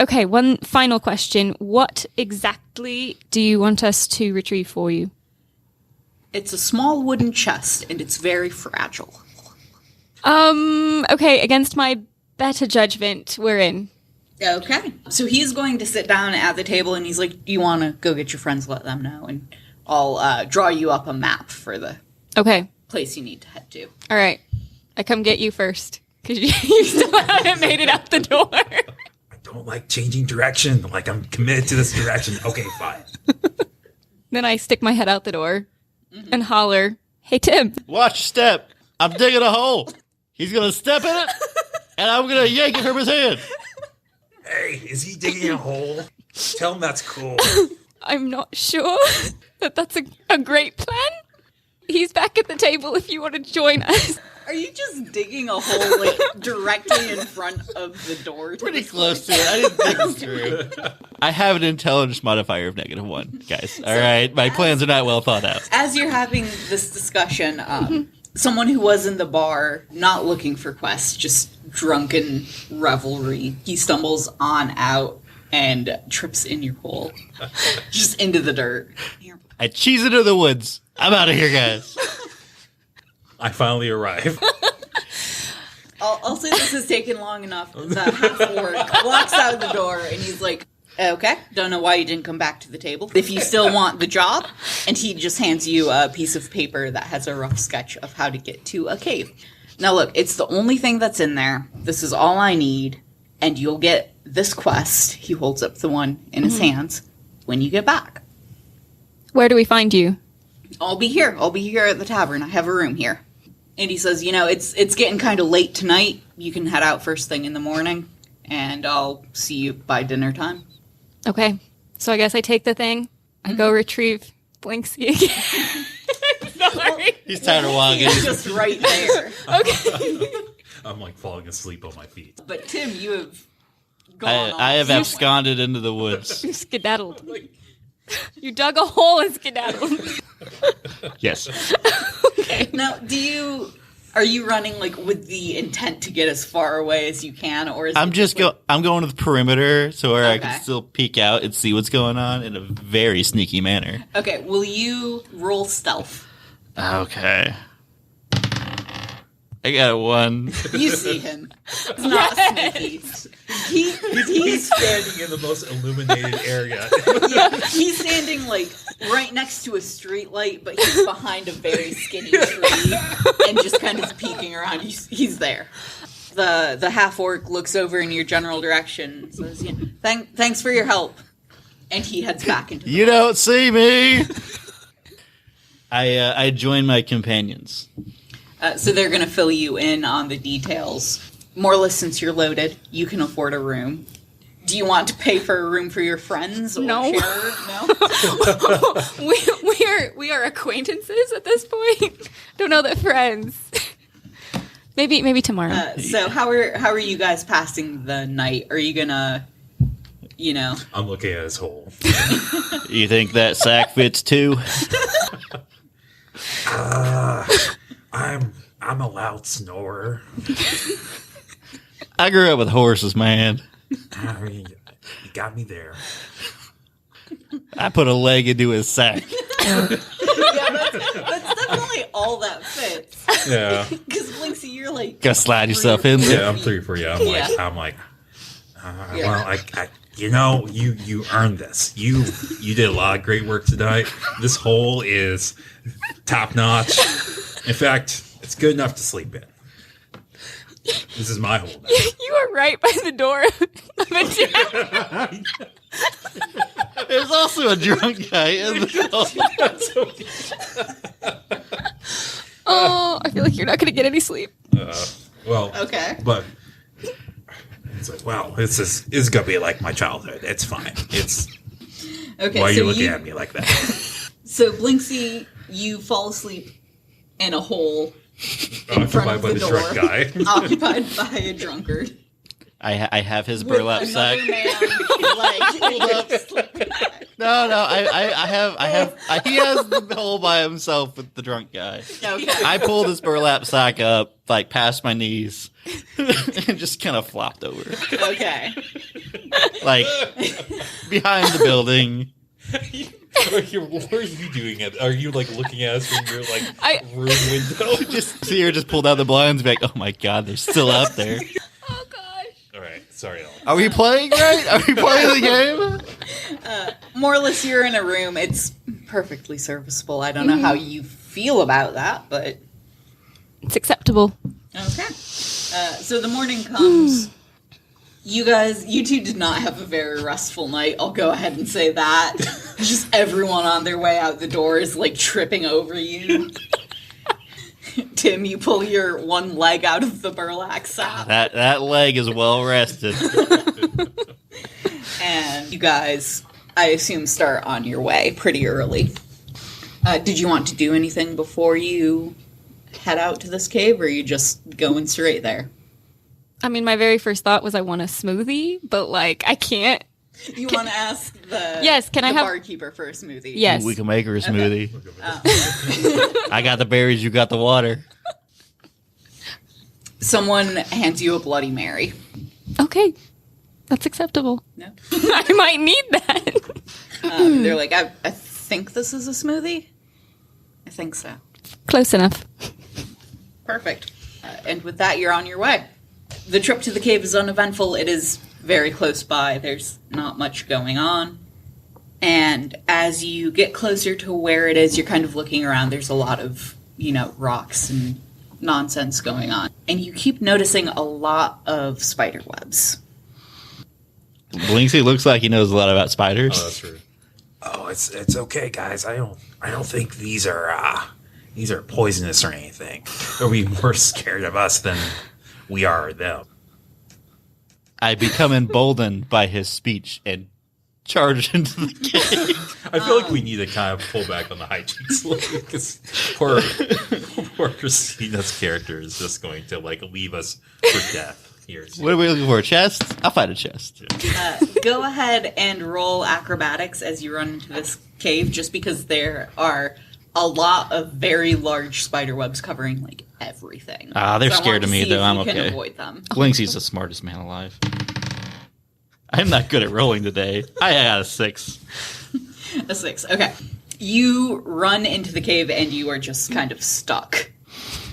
Okay, one final question. What exactly do you want us to retrieve for you? It's a small wooden chest, and it's very fragile. Okay, against my better judgment, we're in. Okay. So he's going to sit down at the table, and he's like, do you want to go get your friends, let them know, and I'll draw you up a map for the place you need to head to. All right. I come get you first, because you still haven't made it out the door. I don't like changing direction. Like, I'm committed to this direction. Okay, fine. Then I stick my head out the door and holler, hey, Tim. Watch your step. I'm digging a hole. He's going to step in it, and I'm going to yank it from his hand. Hey, is he digging a hole? Tell him that's cool. I'm not sure that that's a great plan. He's back at the table if you want to join us. Are you just digging a hole, like, directly in front of the door? Pretty close to it. I didn't think it through. I have an intelligence modifier of -1, guys. All right? My plans are not well thought out. As you're having this discussion, someone who was in the bar, not looking for quests, just drunken revelry, he stumbles on out and trips in your hole. Just into the dirt. I cheese into the woods. I'm out of here, guys. I finally arrive. I'll say this has taken long enough. The half-orc walks out the door, and he's like, okay, don't know why you didn't come back to the table. If you still want the job, and he just hands you a piece of paper that has a rough sketch of how to get to a cave. Now look, it's the only thing that's in there. This is all I need, and you'll get this quest. He holds up the one in his hands when you get back. Where do we find you? I'll be here. I'll be here at the tavern. I have a room here. And he says, it's getting kind of late tonight. You can head out first thing in the morning, and I'll see you by dinner time. Okay. So I guess I take the thing. I go retrieve Blinksy again. Sorry. He's tired of walking. He's just right there. Okay. I'm like falling asleep on my feet. But Tim, you have gone I have somewhere. absconded into the woods. You skedaddled. You dug a hole and skedaddled. Yes. Okay. Now, are you running like with the intent to get as far away as you can, or is I'm it just I'm going to the perimeter so where I Okay. can still peek out and see what's going on in a very sneaky manner. Okay, will you roll stealth? Okay. I got a 1. You see him. It's not sneaky. He's Standing in the most illuminated area. Yeah, he's standing like right next to a street light, but he's behind a very skinny tree and just kind of peeking around. He's there. The half orc looks over in your general direction and says, thanks for your help. And he heads back into the You don't see me. I join my companions. so they're going to fill you in on the details. More or less, since you're loaded, you can afford a room. Do you want to pay for a room for your friends? Or No. share? No? we are acquaintances at this point. Don't know that friends. Maybe tomorrow. So how are you guys passing the night? Are you gonna, I'm looking at his hole. You think that sack fits too? I'm a loud snorer. I grew up with horses, man. I mean, you got me there. I put a leg into his sack. Yeah, that's definitely all that fits. Yeah. Because Blinksy, you're like Gotta slide yourself in there. Yeah, I'm 3 for you. I'm like, Yeah. well, you earned this. You did a lot of great work tonight. This hole is top notch. In fact, it's good enough to sleep in. This is my hole now. You are right by the door of a tavern. There's also a drunk guy in the Oh, I feel like you're not going to get any sleep. Well, okay. but it's like, wow, this is gonna be like my childhood. It's fine. It's Okay. why are so you looking at me like that? So Blinksy, you fall asleep in a hole in front Occupied of by the the door, drunk guy. occupied by a drunkard. I have his With burlap sack. another man, like, pulled up. No, I have. He has the hole by himself with the drunk guy. Okay. I pulled his burlap sack up, like past my knees, and just kind of flopped over, Okay. like behind the building. What are you doing? Are you like looking at us from your like room window? You're just pulled out the blinds and be like, oh my god, they're still out there. Oh gosh. All right, sorry, Ellen. Are we playing right? Are we playing the game? More or less, you're in a room. It's perfectly serviceable. I don't know how you feel about that, but It's acceptable. okay. So the morning comes. You two did not have a very restful night. I'll go ahead and say that. Just everyone on their way out the door is like tripping over you. Tim, you pull your one leg out of the burlap sack. That leg is well rested. And you guys, I assume, start on your way pretty early. Did you want to do anything before you head out to this cave, or are you just going straight there? I mean, my very first thought was I want a smoothie, but like I can't. You want to ask the Can I have barkeeper for a smoothie? Yes. We can make her a smoothie. Okay. I got the berries, you got the water. Someone hands you a Bloody Mary. Okay, that's acceptable. No. I might need that. They're like, I think this is a smoothie. I think so. Close enough. Perfect. And with that, you're on your way. The trip to the cave is uneventful. It is very close by. There's not much going on. And as you get closer to where it is, you're kind of looking around. There's a lot of, rocks and nonsense going on. And you keep noticing a lot of spider webs. Blinksy looks like he knows a lot about spiders. Oh, that's true. Oh, it's okay, guys. I don't think these are poisonous or anything. They'll be more scared of us than we are them. I become emboldened by his speech and charge into the cave. I feel like we need to kind of pull back on the hijinks because poor Christina's character is just going to like leave us for death here. What are we looking for? A chest? I'll find a chest. Go ahead and roll acrobatics as you run into this cave, just because there are a lot of very large spider webs covering like everything. They're So scared of me, though. I'm you can okay. avoid them. Blinksy's the smartest man alive. I'm not good at rolling today. I got a 6. A 6. Okay. You run into the cave and you are just kind of stuck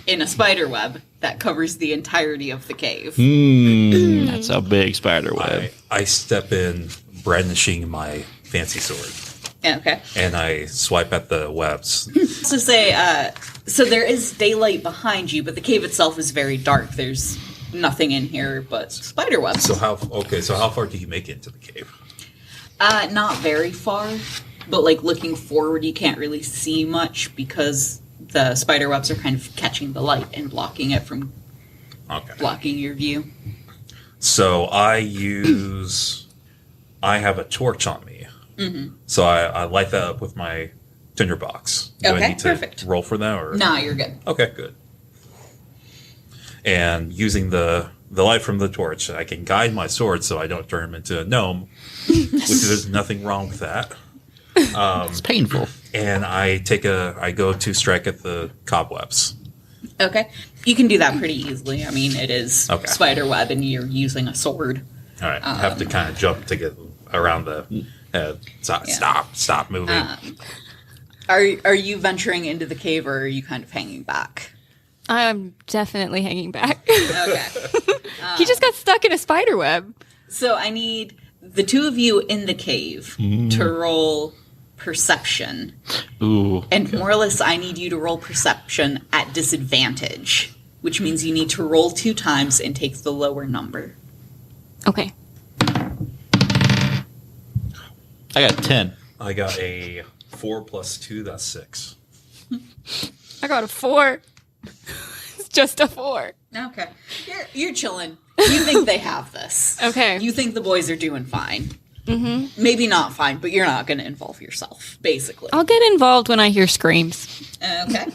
in a spider web that covers the entirety of the cave. That's a big spider web. I step in, brandishing my fancy sword. Okay. And I swipe at the webs. So so there is daylight behind you, but the cave itself is very dark. There's nothing in here but spider webs. So how far do you make it into the cave? Not very far, but like looking forward, you can't really see much because the spider webs are kind of catching the light and blocking it from blocking your view. So I have a torch on me. Mm-hmm. So I light that up with my tinderbox. Do I need to perfect. roll for that? Or? Nah, you're good. Okay, good. And using the light from the torch, I can guide my sword so I don't turn him into a gnome, which there's nothing wrong with that. It's painful. And I go to strike at the cobwebs. Okay. You can do that pretty easily. I mean, it is spider web and you're using a sword. All right. I have to kind of jump to get around the head. Stop moving. Are you venturing into the cave or are you kind of hanging back? I'm definitely hanging back. Okay. He just got stuck in a spider web. So I need the two of you in the cave to roll perception. Ooh. And more or less, I need you to roll perception at disadvantage, which means you need to roll 2 times and take the lower number. Okay. I got 10. I got a 4 plus 2, that's 6. I got a 4. It's just a 4. Okay. You're chilling. You think they have this. Okay. You think the boys are doing fine. Mm-hmm. Maybe not fine, but you're not going to involve yourself, basically. I'll get involved when I hear screams. Okay.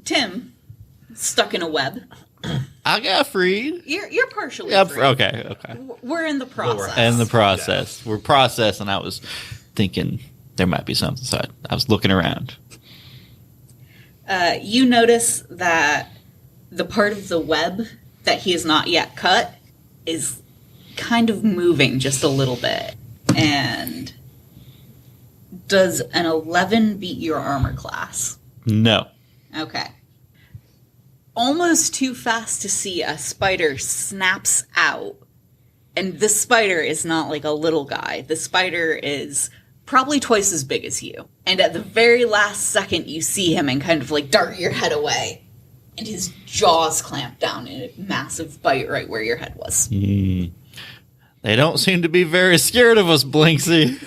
Tim, stuck in a web. I got freed. You're partially free. Okay. We're in the process. In the process. We're processing. I was thinking there might be something, so I was looking around. You notice that the part of the web that he has not yet cut is kind of moving just a little bit. And Does an 11 beat your armor class? No. Okay. Almost too fast to see, a spider snaps out. And this spider is not like a little guy. The spider is probably twice as big as you. And at the very last second, you see him and kind of like dart your head away. And his jaws clamp down in a massive bite right where your head was. They don't seem to be very scared of us, Blinksy.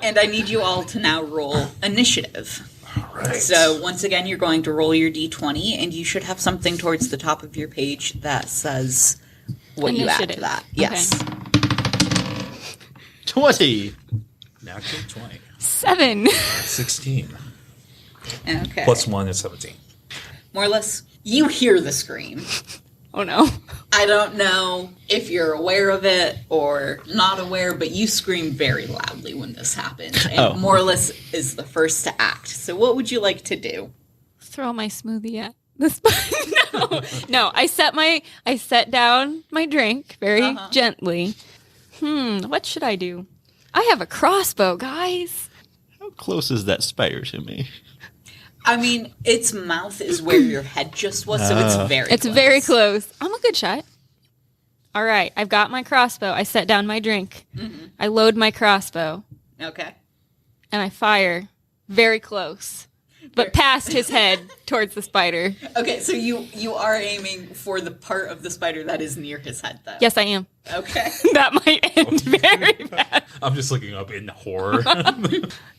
And I need you all to now roll initiative. All right. So once again, you're going to roll your d20, and you should have something towards the top of your page that says what you add to that. Yes. Okay. 20. Natural 20. 7. 16. Okay. Plus 1 is 17. Morless, you hear the scream. Oh no. I don't know if you're aware of it or not aware, but you screamed very loudly when this happened. And Morless is the first to act. So what would you like to do? Throw my smoothie at the spider. No. I set down my drink very gently. What should I do? I have a crossbow, guys. How close is that spider to me? I mean, its mouth is where your head just was, so it's very It's close. very close. I'm a good shot. All right, I've got my crossbow. I set down my drink. Mm-hmm. I load my crossbow. Okay. And I fire very close, but past his head towards the spider. Okay, so you are aiming for the part of the spider that is near his head, though. Yes, I am. Okay. That might end very bad. I'm just looking up in horror.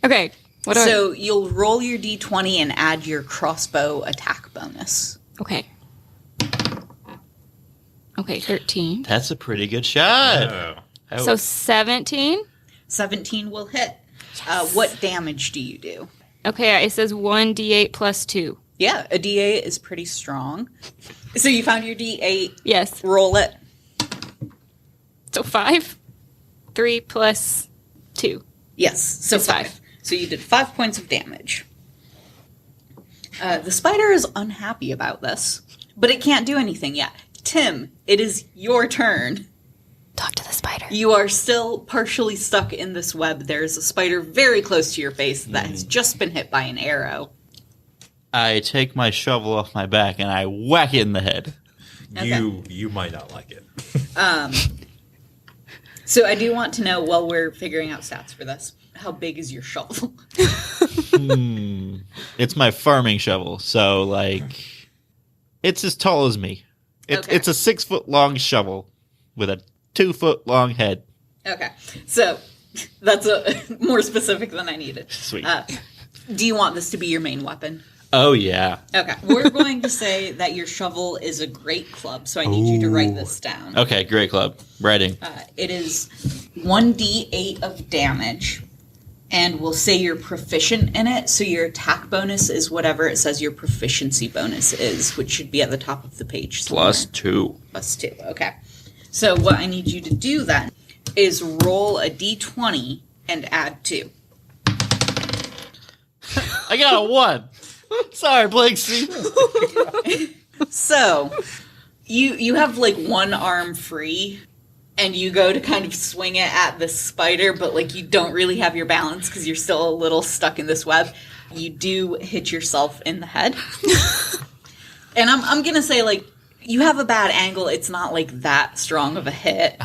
Okay. So you'll roll your d20 and add your crossbow attack bonus. Okay. Okay, 13. That's a pretty good shot. Oh. So 17? 17 will hit. What damage do you do? Okay, it says 1d8 plus 2. Yeah, a d8 is pretty strong. So you found your d8. Yes. Roll it. So 5? 3 plus 2. Yes, so It's 5. So you did 5 points of damage. The spider is unhappy about this, but it can't do anything yet. Tim, it is your turn. Talk to the spider. You are still partially stuck in this web. There's a spider very close to your face that has just been hit by an arrow. I take my shovel off my back and I whack it in the head. Okay. You might not like it. So I do want to know, while we're figuring out stats for this, how big is your shovel? It's my farming shovel, so it's as tall as me. It's a 6 foot long shovel with a 2 foot long head. Okay, so that's more specific than I needed. Sweet. Do you want this to be your main weapon? Oh yeah. Okay, we're going to say that your shovel is a great club, so I need you to write this down. Okay, great club. Writing. It is 1d8 of damage, and we'll say you're proficient in it, so your attack bonus is whatever it says your proficiency bonus is, which should be at the top of the page somewhere. +2. +2, okay. So what I need you to do then is roll a d20 and add 2. I got a 1. Sorry, Blinksy. So, you have one arm free, and you go to kind of swing it at the spider, but you don't really have your balance because you're still a little stuck in this web. You do hit yourself in the head. And I'm gonna say you have a bad angle. It's not that strong of a hit,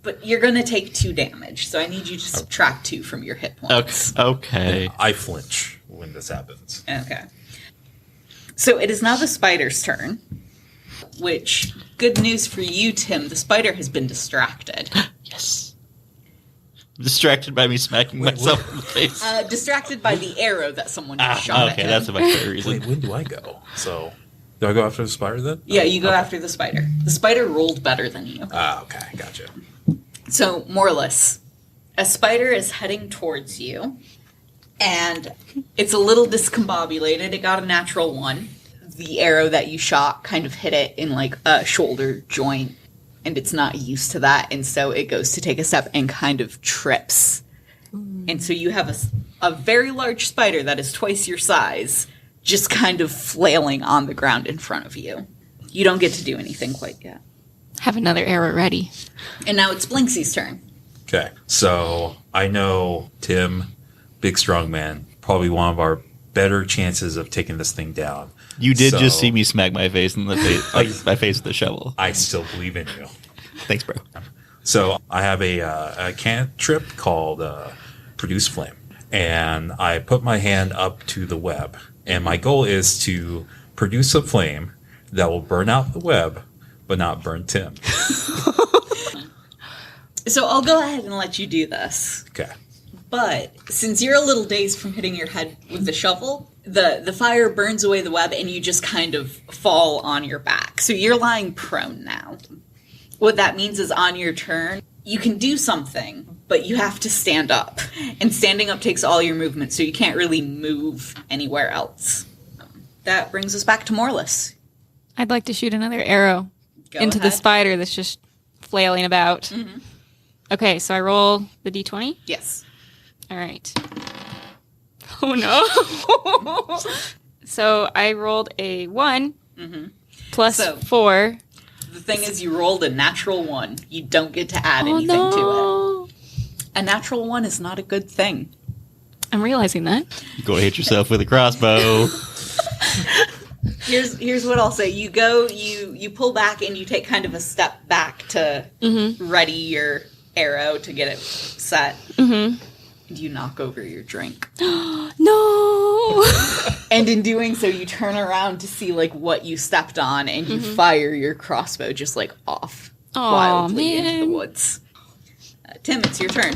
but you're gonna take 2 damage. So I need you to subtract 2 from your hit points. Okay. I flinch when this happens. Okay. So it is now the spider's turn, which, good news for you, Tim, the spider has been distracted. Yes. Distracted by me smacking myself in the face. Distracted by the arrow that someone just shot at him. That's a better reason. Wait, when do I go? So, do I go after the spider then? Yeah, you go after the spider. The spider rolled better than you. Okay, gotcha. So, Morless, a spider is heading towards you, and it's a little discombobulated. It got a natural 1. The arrow that you shot kind of hit it in a shoulder joint, and it's not used to that, and so it goes to take a step and kind of trips. And so you have a very large spider that is twice your size just kind of flailing on the ground in front of you. You don't get to do anything quite yet. Have another arrow ready. And now it's Blinksy's turn. Okay, so I know Tim big strong man. Probably one of our better chances of taking this thing down. You did just see me smack my face in the face, my face with the shovel. I still believe in you. Thanks, bro. So I have a cantrip called Produce Flame. And I put my hand up to the web. And my goal is to produce a flame that will burn out the web, but not burn Tim. So I'll go ahead and let you do this. Okay. But since you're a little dazed from hitting your head with the shovel, the fire burns away the web and you just kind of fall on your back. So you're lying prone now. What that means is on your turn, you can do something, but you have to stand up. And standing up takes all your movement, so you can't really move anywhere else. That brings us back to Morless. I'd like to shoot another arrow into the spider that's just flailing about. Mm-hmm. Okay, so I roll the d20? Yes. All right. Oh, no. So I rolled a 1 plus 4. The thing is, you rolled a natural 1. You don't get to add anything to it. A natural 1 is not a good thing. I'm realizing that. You go hit yourself with a crossbow. Here's what I'll say. You go, you pull back, and you take kind of a step back to ready your arrow to get it set. Mm-hmm. And you knock over your drink. No! And in doing so, you turn around to see like what you stepped on, and you fire your crossbow just like off wildly into the woods. Tim, it's your turn.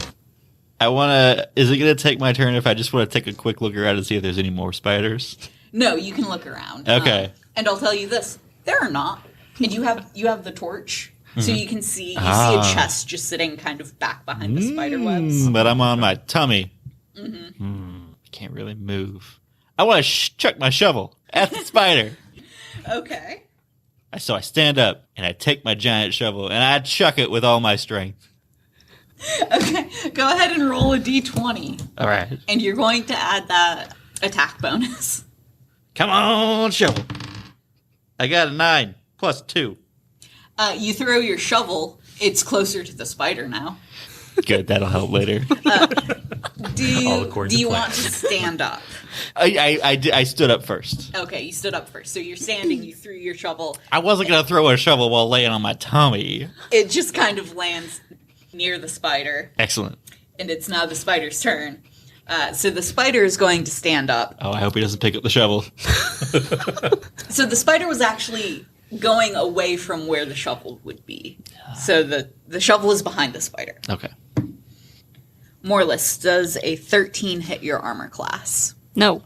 Is it going to take my turn if I just want to take a quick look around and see if there's any more spiders? No, you can look around. Okay. And I'll tell you this, there are not. And you have the torch, so you can see a chest just sitting kind of back behind the spider webs. But I'm on my tummy. I can't really move. I want to chuck my shovel at the spider. Okay. So I stand up, and I take my giant shovel, and I chuck it with all my strength. Okay, go ahead and roll a d20. All right. And you're going to add that attack bonus. Come on, shovel. I got a 9 plus 2. You throw your shovel. It's closer to the spider now. Good, that'll help later. Do you want to stand up? I stood up first. Okay, you stood up first. So you're standing, you threw your shovel. I wasn't going to throw a shovel while laying on my tummy. It just kind of lands near the spider. Excellent. And it's now the spider's turn. So the spider is going to stand up. Oh, I hope he doesn't pick up the shovel. So the spider was actually going away from where the shovel would be. So the shovel is behind the spider. Okay. Morless, does a 13 hit your armor class? No.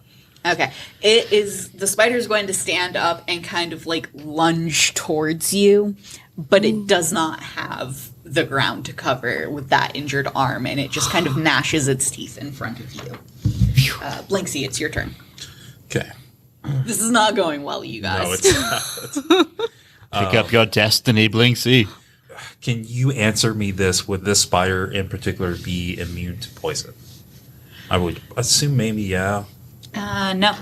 Okay. The spider's going to stand up and kind of like lunge towards you, but it does not have the ground to cover with that injured arm, and it just kind of gnashes its teeth in front of you. Blinksy, it's your turn. Okay. This is not going well, you guys. No, it's not. Pick up your destiny, Blinksy. Can you answer me this? Would this spider in particular be immune to poison? I would assume maybe, yeah. No.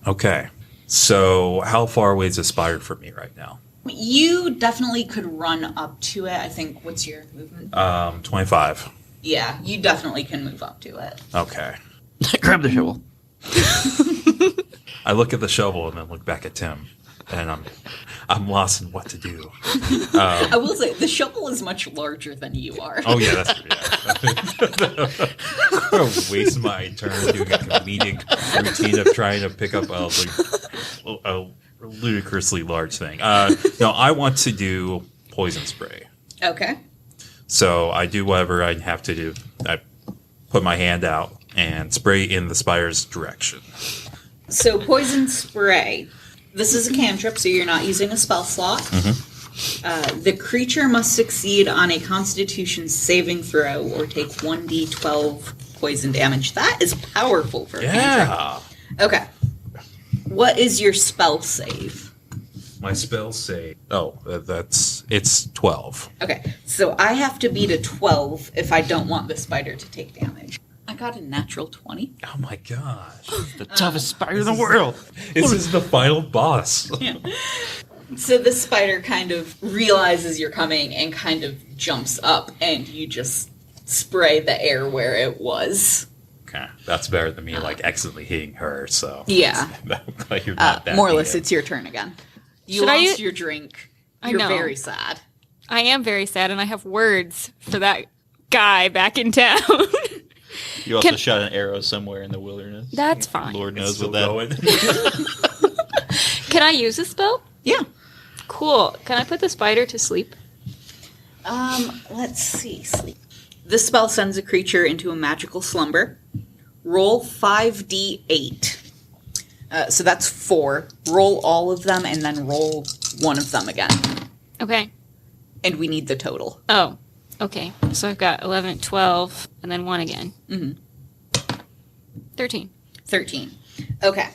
Okay. So how far away is the spider from me right now? You definitely could run up to it. I think, what's your movement? 25. Yeah, you definitely can move up to it. Okay. Grab the shovel. I look at the shovel and then look back at Tim, and I'm lost in what to do. I will say, the shovel is much larger than you are. Oh, yeah, that's true. Yeah. I'm going to waste my turn doing a comedic routine of trying to pick up a ludicrously large thing. No, I want to do poison spray. Okay. So I do whatever I have to do. I put my hand out and spray in the spider's direction. So poison spray. This is a cantrip, so you're not using a spell slot. Mm-hmm. The creature must succeed on a Constitution saving throw or take 1d12 poison damage. That is powerful for a cantrip. Okay. What is your spell save? My spell save. Oh, it's 12. Okay, so I have to beat a 12 if I don't want the spider to take damage. I got a natural 20. Oh my gosh. The toughest spider in the world. This is the final boss. Yeah. So the spider kind of realizes you're coming and kind of jumps up, and you just spray the air where it was. Okay, that's better than me accidentally hitting her. So yeah, you're not that Morless, it's your turn again. You lost your drink. You're very sad. I am very sad, and I have words for that guy back in town. You also shot an arrow somewhere in the wilderness. That's fine. Lord knows what that. Can I use a spell? Yeah. Cool. Can I put the spider to sleep? Let's see. Sleep. This spell sends a creature into a magical slumber. Roll 5d8. So that's 4. Roll all of them and then roll one of them again. Okay. And we need the total. Oh, okay. So I've got 11, 12, and then 1 again. Mm-hmm. 13. 13. Okay.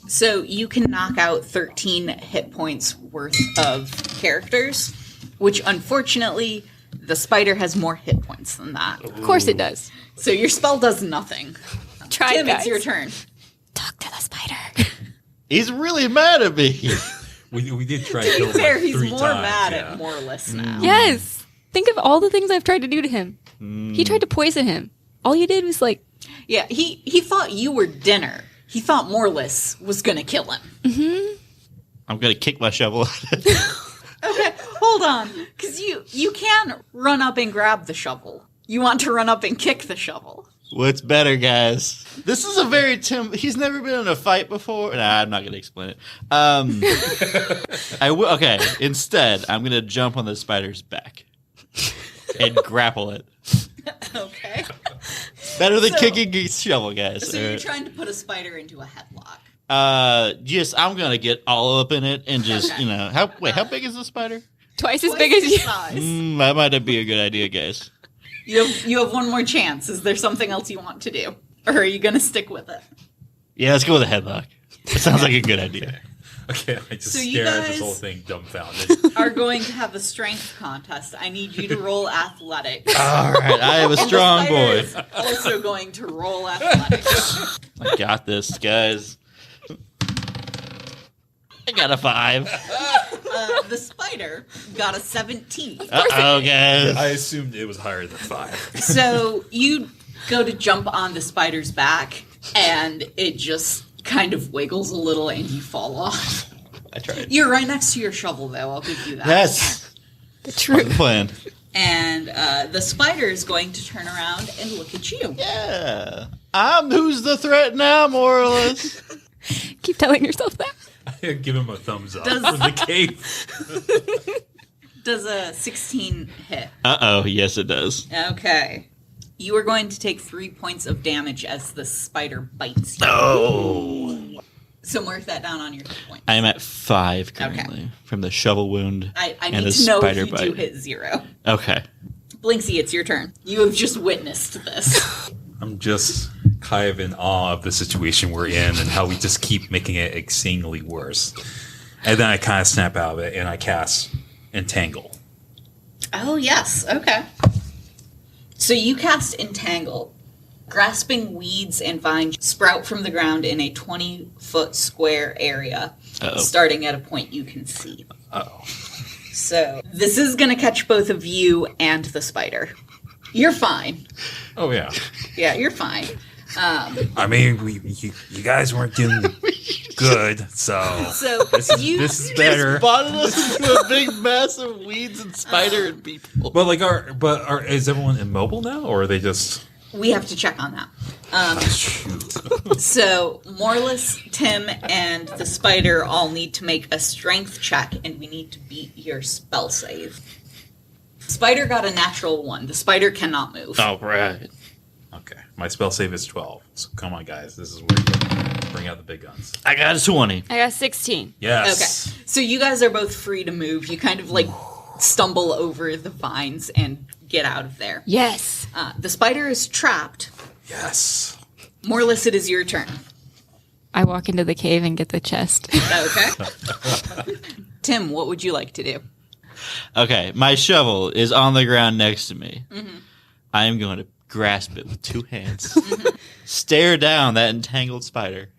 So you can knock out 13 hit points worth of characters, which unfortunately the spider has more hit points than that. Of course it does. So your spell does nothing. Try Tim, guys. it's your turn. Talk to the spider. He's really mad at me. We did try to kill him Fair, he's 3 more times, mad at Morless now. Yes. Think of all the things I've tried to do to him. He tried to poison him. All you did was Yeah, he thought you were dinner. He thought Morless was going to kill him. Mm-hmm. I'm going to kick my shovel at it. Okay, hold on. Because you can run up and grab the shovel. You want to run up and kick the shovel. What's better, guys? This is a very he's never been in a fight before. Nah, I'm not going to explain it. Okay, instead, I'm going to jump on the spider's back and grapple it. Okay. Better than kicking a shovel, guys. So you're trying to put a spider into a headlock. Yes, I'm going to get all up in it and just, how big is the spider? twice as big as you. That might be a good idea, guys. You have one more chance. Is there something else you want to do? Or are you going to stick with it? Yeah, let's go with a headlock. It sounds like a good idea. Okay, I just So stare at this whole thing dumbfounded. Are going to have a strength contest. I need you to roll athletics. All right, I am a strong boy. Is also going to roll athletics. I got this, guys. I got a 5. The spider got a 17. Uh-oh, guys. I assumed it was higher than 5. So you go to jump on the spider's back, and it just kind of wiggles a little, and you fall off. I tried. You're right next to your shovel, though. I'll give you that. Yes. The truth. Plan. And the spider is going to turn around and look at you. Yeah. I'm who's the threat now, more or less. Keep telling yourself that. Give him a thumbs up from the cave. Does a 16 hit? Uh-oh, yes it does. Okay. You are going to take 3 points of damage as the spider bites you. Oh. So mark that down on your hit points. I am at 5 currently from the shovel wound I and need the to know spider if you do bite. hit 0. Okay. Blinksy, it's your turn. You have just witnessed this. I'm just kind of in awe of the situation we're in and how we just keep making it exceedingly worse. And then I kind of snap out of it and I cast Entangle. Oh, yes. Okay. So you cast Entangle. Grasping weeds and vines sprout from the ground in a 20-foot square area, starting at a point you can see. Uh-oh. So this is going to catch both of you and the spider. You're fine. Oh, yeah. Yeah, you're fine. I mean, you guys weren't doing good, so this is better. Spotted us into a big mass of weeds and spider and people. But is everyone immobile now, or are they just? We have to check on that. Shoot. So Morless, Tim, and the spider all need to make a strength check, and we need to beat your spell save. Spider got a natural 1. The spider cannot move. All right. Okay, my spell save is 12. So come on, guys, this is where you bring out the big guns. I got a 20. I got 16. Yes. Okay. So you guys are both free to move. You kind of stumble over the vines and get out of there. Yes. The spider is trapped. Yes. Morless, it is your turn. I walk into the cave and get the chest. Okay. Tim, what would you like to do? Okay, my shovel is on the ground next to me. Mm-hmm. I am going to grasp it with 2 hands, stare down that entangled spider,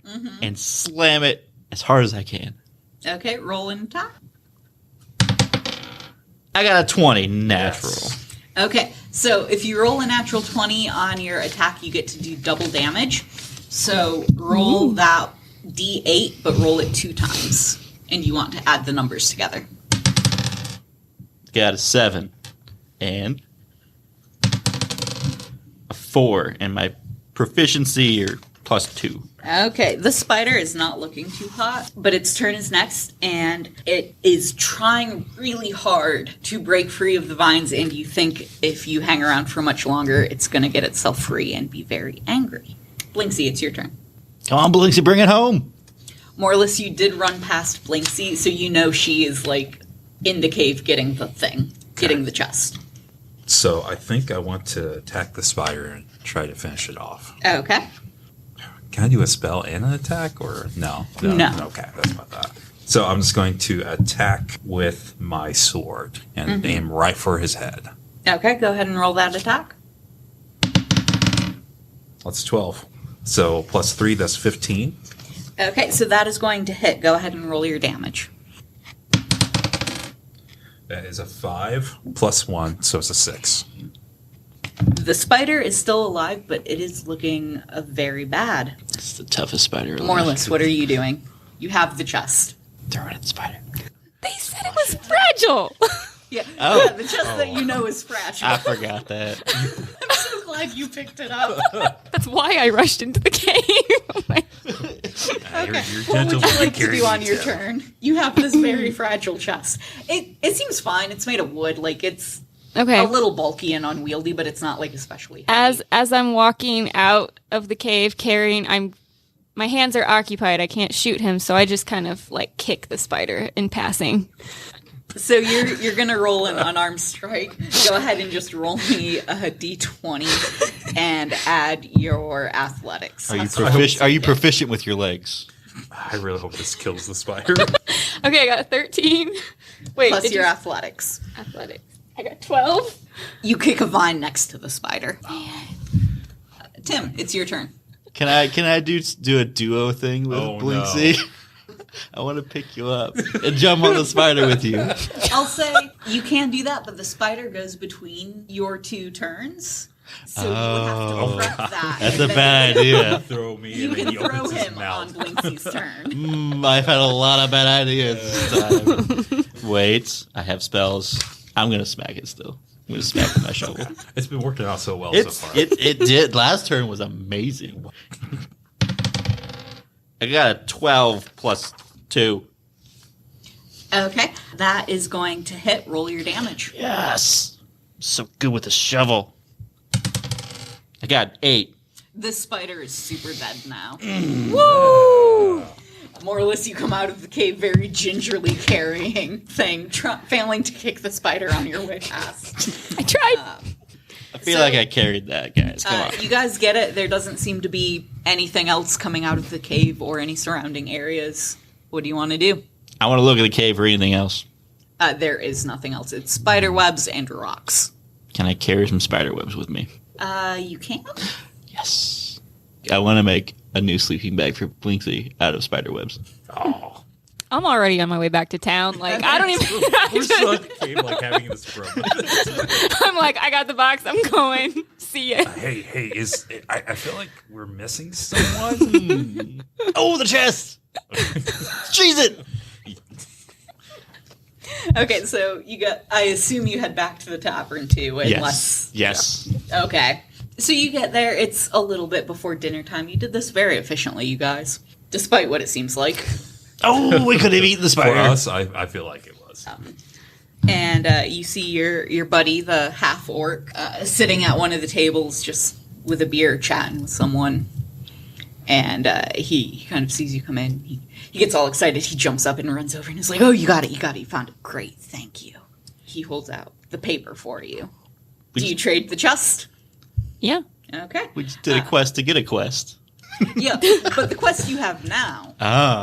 and slam it as hard as I can. Okay, roll and attack. I got a 20 natural. Yes. Okay, So if you roll a natural 20 on your attack, you get to do double damage. So roll that D8, but roll it 2 times. And you want to add the numbers together. Got a 7. And a 4. And my proficiency are +2. Okay, the spider is not looking too hot, but its turn is next, and it is trying really hard to break free of the vines, and you think if you hang around for much longer, it's going to get itself free and be very angry. Blinksy, it's your turn. Come on, Blinksy, bring it home. Morless, you did run past Blinksy, so you know she is, like, in the cave getting the thing, getting the chest. So I think I want to attack the spider and try to finish it off. Okay. Can I do a spell and an attack, or no? No. Okay, that's about that. So I'm just going to attack with my sword and aim right for his head. Okay, go ahead and roll that attack. That's 12. So +3, that's 15. Okay, so that is going to hit. Go ahead and roll your damage. That is a 5 +1, so it's a 6. The spider is still alive, but it is looking very bad. It's the toughest spider alive. Morless, what are you doing? You have the chest. Throw it at the spider. They said it was fragile. Yeah, Oh. yeah, the chest that you know is fragile. I forgot that. I'm so glad you picked it up. That's why I rushed into the cave. Oh my- Okay. You're What would gentle you like to carrying do on me your down. turn? You have this very fragile chest. It seems fine. It's made of wood. Like, it's Okay. a little bulky and unwieldy, but it's not, like, especially heavy. As I'm walking out of the cave carrying, my hands are occupied. I can't shoot him, so I just kind of like kick the spider in passing. So you're gonna roll an unarmed strike. Go ahead and just roll me a d20 and add your athletics. Are you proficient with your legs? I really hope this kills the spider. Okay, I got 13. Wait, Plus did your you- athletics. athletics. I got 12. You kick a vine next to the spider. Tim, it's your turn. Can I do a duo thing with Oh, Blinksy? I want to pick you up and jump on the spider with you. I'll say you can do that, but the spider goes between your 2 turns. So you would have to prep that. That's and a then bad idea. Throw me You and then can he throw opens his him on mouth. Blinksy's turn. I've had a lot of bad ideas this time. Wait, I have spells. I'm going to smack it still. I'm going to smack with my shovel. It's been working out so well so far. It did. Last turn was amazing. I got a 12 +2. Okay, that is going to hit. Roll your damage. Yes. So good with the shovel. I got 8. This spider is super dead now. Woo! More or less, you come out of the cave very gingerly carrying thing, failing to kick the spider on your way past. I tried. I feel like I carried that, guys. Come on. You guys get it. There doesn't seem to be anything else coming out of the cave or any surrounding areas. What do you want to do? I want to look at the cave or anything else. There is nothing else. It's spider webs and rocks. Can I carry some spider webs with me? You can. Yes. I want to make a new sleeping bag for Blinksy out of spider webs. Oh, I'm already on my way back to town. Like, I don't even. we're so cave like having this room. I'm like, I got the box. I'm going. See ya. Hey, I feel like we're missing someone. Oh, the chest! Cheese it! Okay, so I assume you head back to the tavern too, unless. Yes. Okay. So you get there, it's a little bit before dinner time. You did this very efficiently, you guys. Despite what it seems like. Oh, we could have eaten the For spider. us, I feel like it was. And you see your buddy, the half-orc, sitting at one of the tables just with a beer chatting with someone. And he kind of sees you come in. He gets all excited. He jumps up and runs over and is like, oh, you got it. You found it. Great. Thank you. He holds out the paper for you. Do you trade the chest? Yeah. Okay. We just did a quest to get a quest. Yeah, but the quest you have now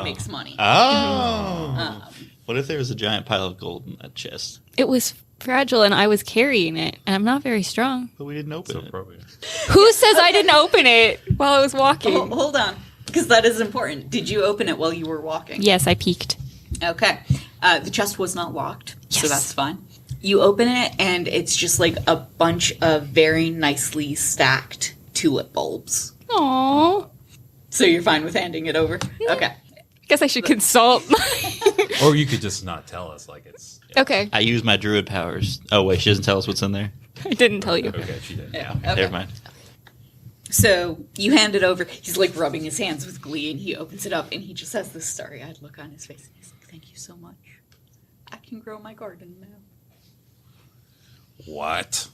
makes money. Oh. What if there was a giant pile of gold in that chest? It was fragile and I was carrying it, and I'm not very strong. But we didn't open So it. probably. Who says I didn't open it while I was walking? Hold on, because that is important. Did you open it while you were walking? Yes, I peeked. Okay. The chest was not locked, so Yes. that's fine. You open it, and it's just like a bunch of very nicely stacked tulip bulbs. Aww. So you're fine with handing it over? Okay. Guess I should consult. Or you could just not tell us, like it's... Okay. I use my druid powers. Oh, wait, she doesn't tell us what's in there? I didn't tell you. Okay, she did. Yeah. Okay. Never mind. So you hand it over. He's like rubbing his hands with glee, and he opens it up, and he just has this starry-eyed look on his face. And he's like, "Thank you so much. I can grow my garden now." What?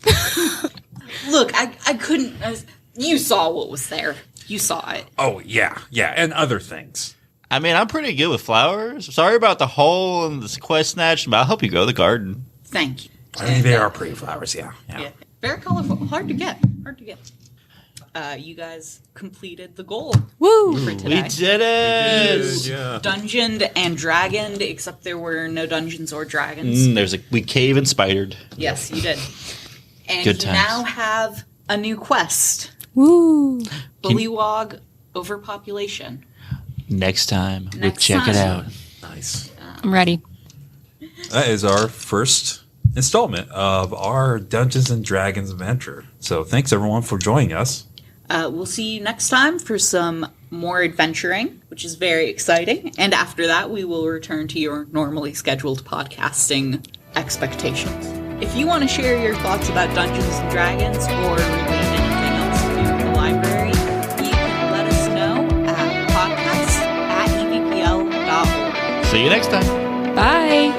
Look, I couldn't. You saw what was there. You saw it. Oh, yeah, and other things. I mean, I'm pretty good with flowers. Sorry about the hole and the quest snatch, but I'll help you grow the garden. Thank you. I mean, they are pretty flowers, yeah. Very colorful. Hard to get. You guys completed the goal. Woo! For today. We did it! Dungeoned and dragoned, except there were no dungeons or dragons. We cave and spidered. Yes, you did. And Good you times. now have a new quest. Woo! Bullywog overpopulation. Next time, we'll Next check it time. out. Nice. I'm ready. That is our first installment of our Dungeons and Dragons adventure. So thanks everyone for joining us. We'll see you next time for some more adventuring, which is very exciting. And after that, we will return to your normally scheduled podcasting expectations. If you want to share your thoughts about Dungeons and Dragons or relate anything else to the library, you can let us know at podcast@evpl.org. See you next time. Bye.